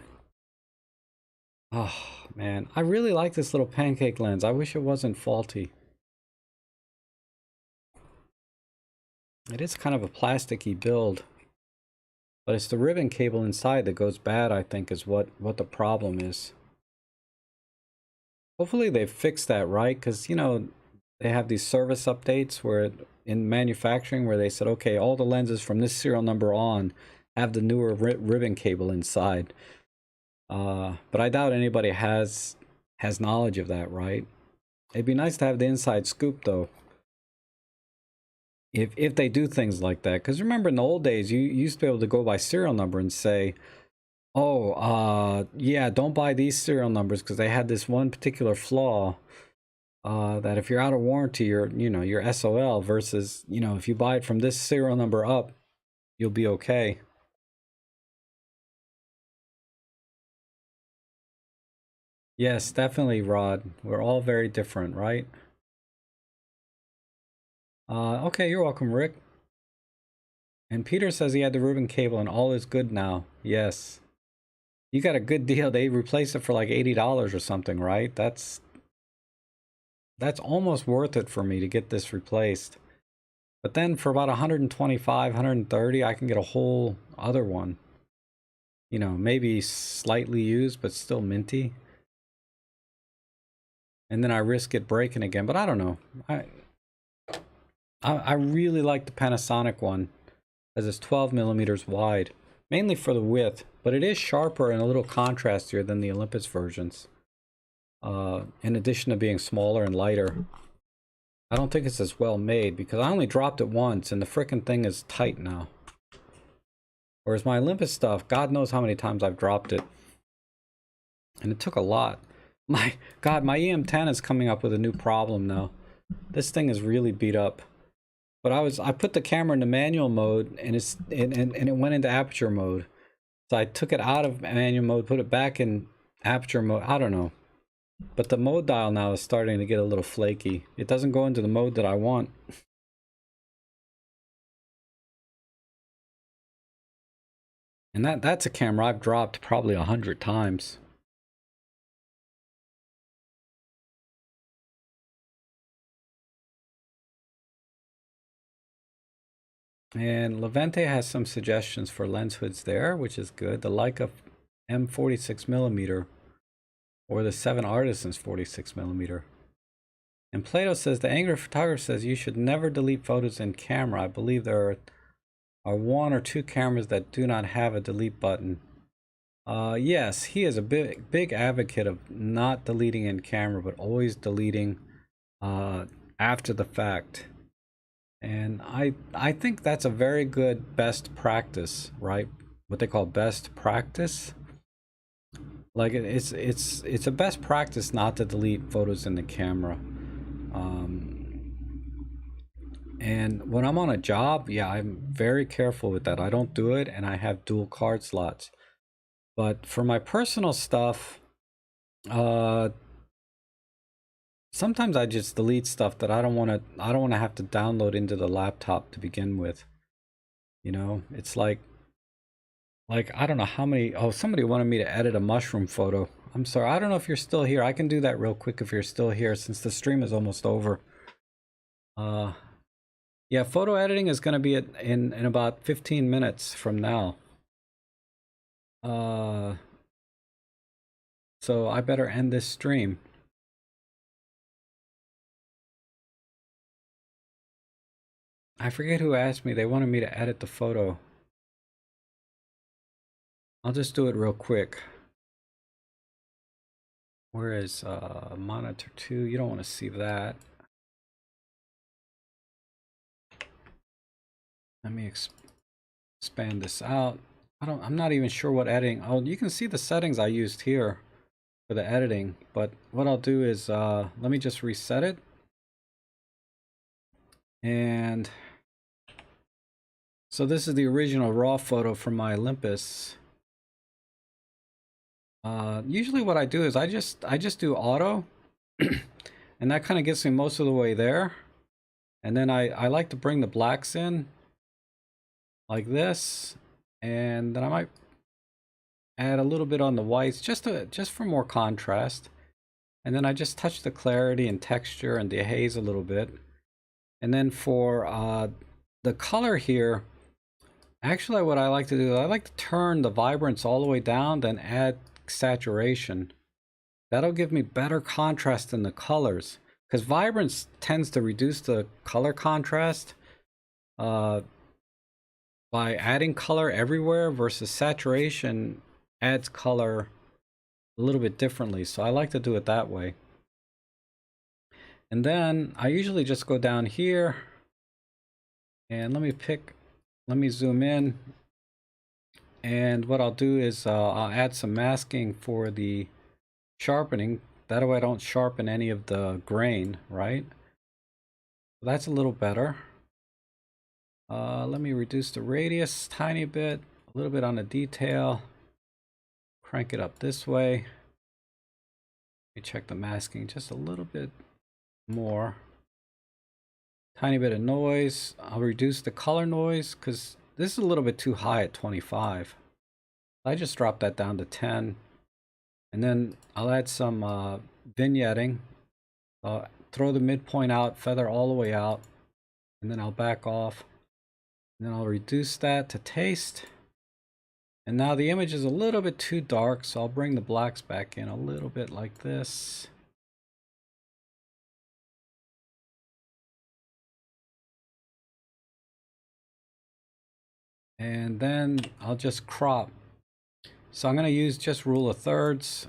Oh man, I really like this little pancake lens. I wish it wasn't faulty. It is kind of a plasticky build, but it's the ribbon cable inside that goes bad, I think, is what the problem is. Hopefully they fixed that, right? Because, you know, they have these service updates where in manufacturing where they said, okay, all the lenses from this serial number on have the newer ribbon cable inside. But I doubt anybody has knowledge of that, right? It'd be nice to have the inside scoop, though. If they do things like that. Because remember, in the old days, you used to be able to go by serial number and say, oh, yeah, don't buy these serial numbers because they had this one particular flaw. That if you're out of warranty, you're SOL, versus, you know, if you buy it from this serial number up, you'll be okay. Yes, definitely, Rod. We're all very different, right? Okay, you're welcome, Rick. And Peter says he had the ribbon cable and all is good now. Yes. You got a good deal. They replaced it for like $80 or something, right? That's almost worth it for me to get this replaced. But then for about 125, 130, I can get a whole other one. You know, maybe slightly used, but still minty. and then I risk it breaking again. But I don't know. I really like the Panasonic one, as it's 12 millimeters wide, mainly for the width, but it is sharper and a little contrastier than the Olympus versions. In addition to being smaller and lighter, I don't think it's as well made because I only dropped it once and the frickin' thing is tight now. Whereas my Olympus stuff, God knows how many times I've dropped it. And it took a lot. My God, my EM10 is coming up with a new problem now. This thing is really beat up. But I put the camera into manual mode and it went into aperture mode. So I took it out of manual mode, put it back in aperture mode. I don't know. But the mode dial now is starting to get a little flaky. It doesn't go into the mode that I want. And that's a camera I've dropped probably 100 times. And Levante has some suggestions for lens hoods there, which is good. The Leica M46mm or the 7 Artisans 46mm. And Plato says the angry photographer says you should never delete photos in camera. I believe there are 1 or 2 cameras that do not have a delete button. Yes, he is a big advocate of not deleting in camera, but always deleting after the fact. And I think that's a very good best practice, right? What they call best practice. Like it's a best practice not to delete photos in the camera. And when I'm on a job, yeah, I'm very careful with that. I don't do it, and I have dual card slots. But for my personal stuff, sometimes I just delete stuff that I don't want to have to download into the laptop to begin with. You know, it's like I don't know how many. Oh, somebody wanted me to edit a mushroom photo. I'm sorry, I don't know if you're still here. I can do that real quick if you're still here, since the stream is almost over. Yeah, photo editing is going to be in about 15 minutes from now. So I better end this stream. I forget who asked me. They wanted me to edit the photo. I'll just do it real quick. Where is monitor 2? You don't want to see that. Let me expand this out. I'm not even sure what editing. Oh, you can see the settings I used here for the editing, but what I'll do is let me just reset it. And so this is the original raw photo from my Olympus. Usually what I do is I just do auto and that kind of gets me most of the way there. And then I like to bring the blacks in like this, and then I might add a little bit on the whites just for more contrast. And then I just touch the clarity and texture and dehaze a little bit. And then for the color here, actually what I like to do, I like to turn the vibrance all the way down, then add saturation. That'll give me better contrast in the colors, because vibrance tends to reduce the color contrast by adding color everywhere, versus saturation adds color a little bit differently. So I like to do it that way. And then I usually just go down here and let me zoom in. And what I'll do is I'll add some masking for the sharpening. That way I don't sharpen any of the grain, right? That's a little better. Let me reduce the radius tiny bit, a little bit on the detail. Crank it up this way. Let me check the masking just a little bit more. Tiny bit of noise. I'll reduce the color noise because this is a little bit too high at 25. I just dropped that down to 10. And then I'll add some vignetting. Throw the midpoint out, feather all the way out, and then I'll back off. And then I'll reduce that to taste. And now the image is a little bit too dark, so I'll bring the blacks back in a little bit like this. And then I'll just crop. So I'm going to use just rule of thirds,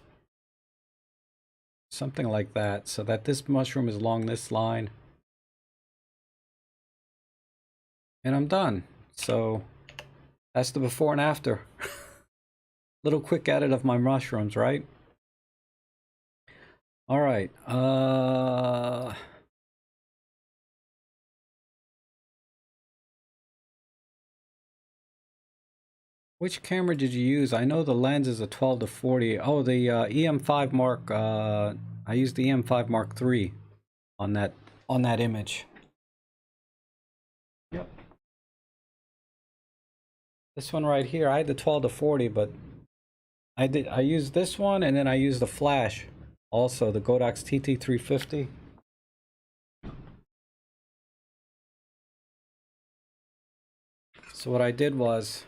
something like that, so that this mushroom is along this line. And I'm done. So that's the before and after. Little quick edit of my mushrooms, right? All right. Which camera did you use? I know the lens is a 12 to 40. Oh, the EM5 Mark. I used the EM5 Mark III on that image. Yep. This one right here, I had the 12 to 40, but I used this one, and then I used the flash, also the Godox TT350. So what I did was,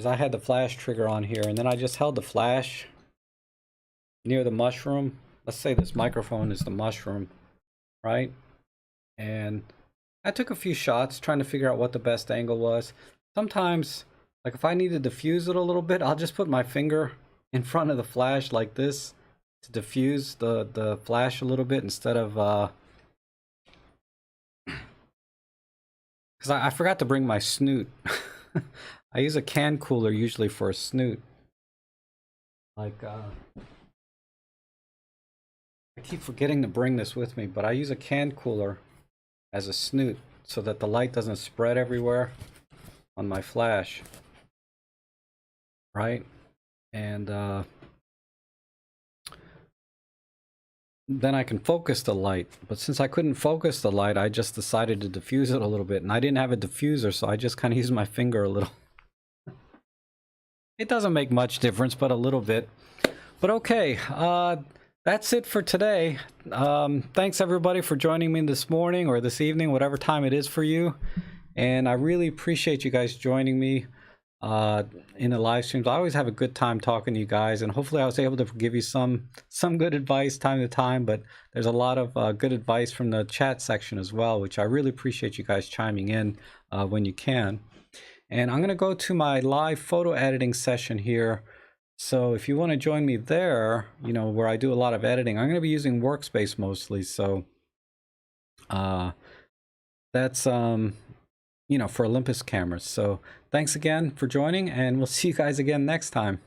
I had the flash trigger on here, and then I just held the flash near the mushroom. Let's say this microphone is the mushroom, right? And I took a few shots trying to figure out what the best angle was. Sometimes, like if I need to diffuse it a little bit, I'll just put my finger in front of the flash like this to diffuse the flash a little bit, instead of because I forgot to bring my snoot. I use a can cooler usually for a snoot. Like, I keep forgetting to bring this with me, but I use a can cooler as a snoot so that the light doesn't spread everywhere on my flash. Right? And then I can focus the light. But since I couldn't focus the light, I just decided to diffuse it a little bit. And I didn't have a diffuser, so I just kind of used my finger a little. It doesn't make much difference, but a little bit. But okay, that's it for today. Thanks everybody for joining me this morning or this evening, whatever time it is for you. And I really appreciate you guys joining me in the live streams. I always have a good time talking to you guys, and hopefully I was able to give you some good advice time to time. But there's a lot of good advice from the chat section as well, which I really appreciate you guys chiming in when you can. And I'm going to go to my live photo editing session here. So if you want to join me there, you know, where I do a lot of editing, I'm going to be using Workspace mostly. So that's, you know, for Olympus cameras. So thanks again for joining, and we'll see you guys again next time.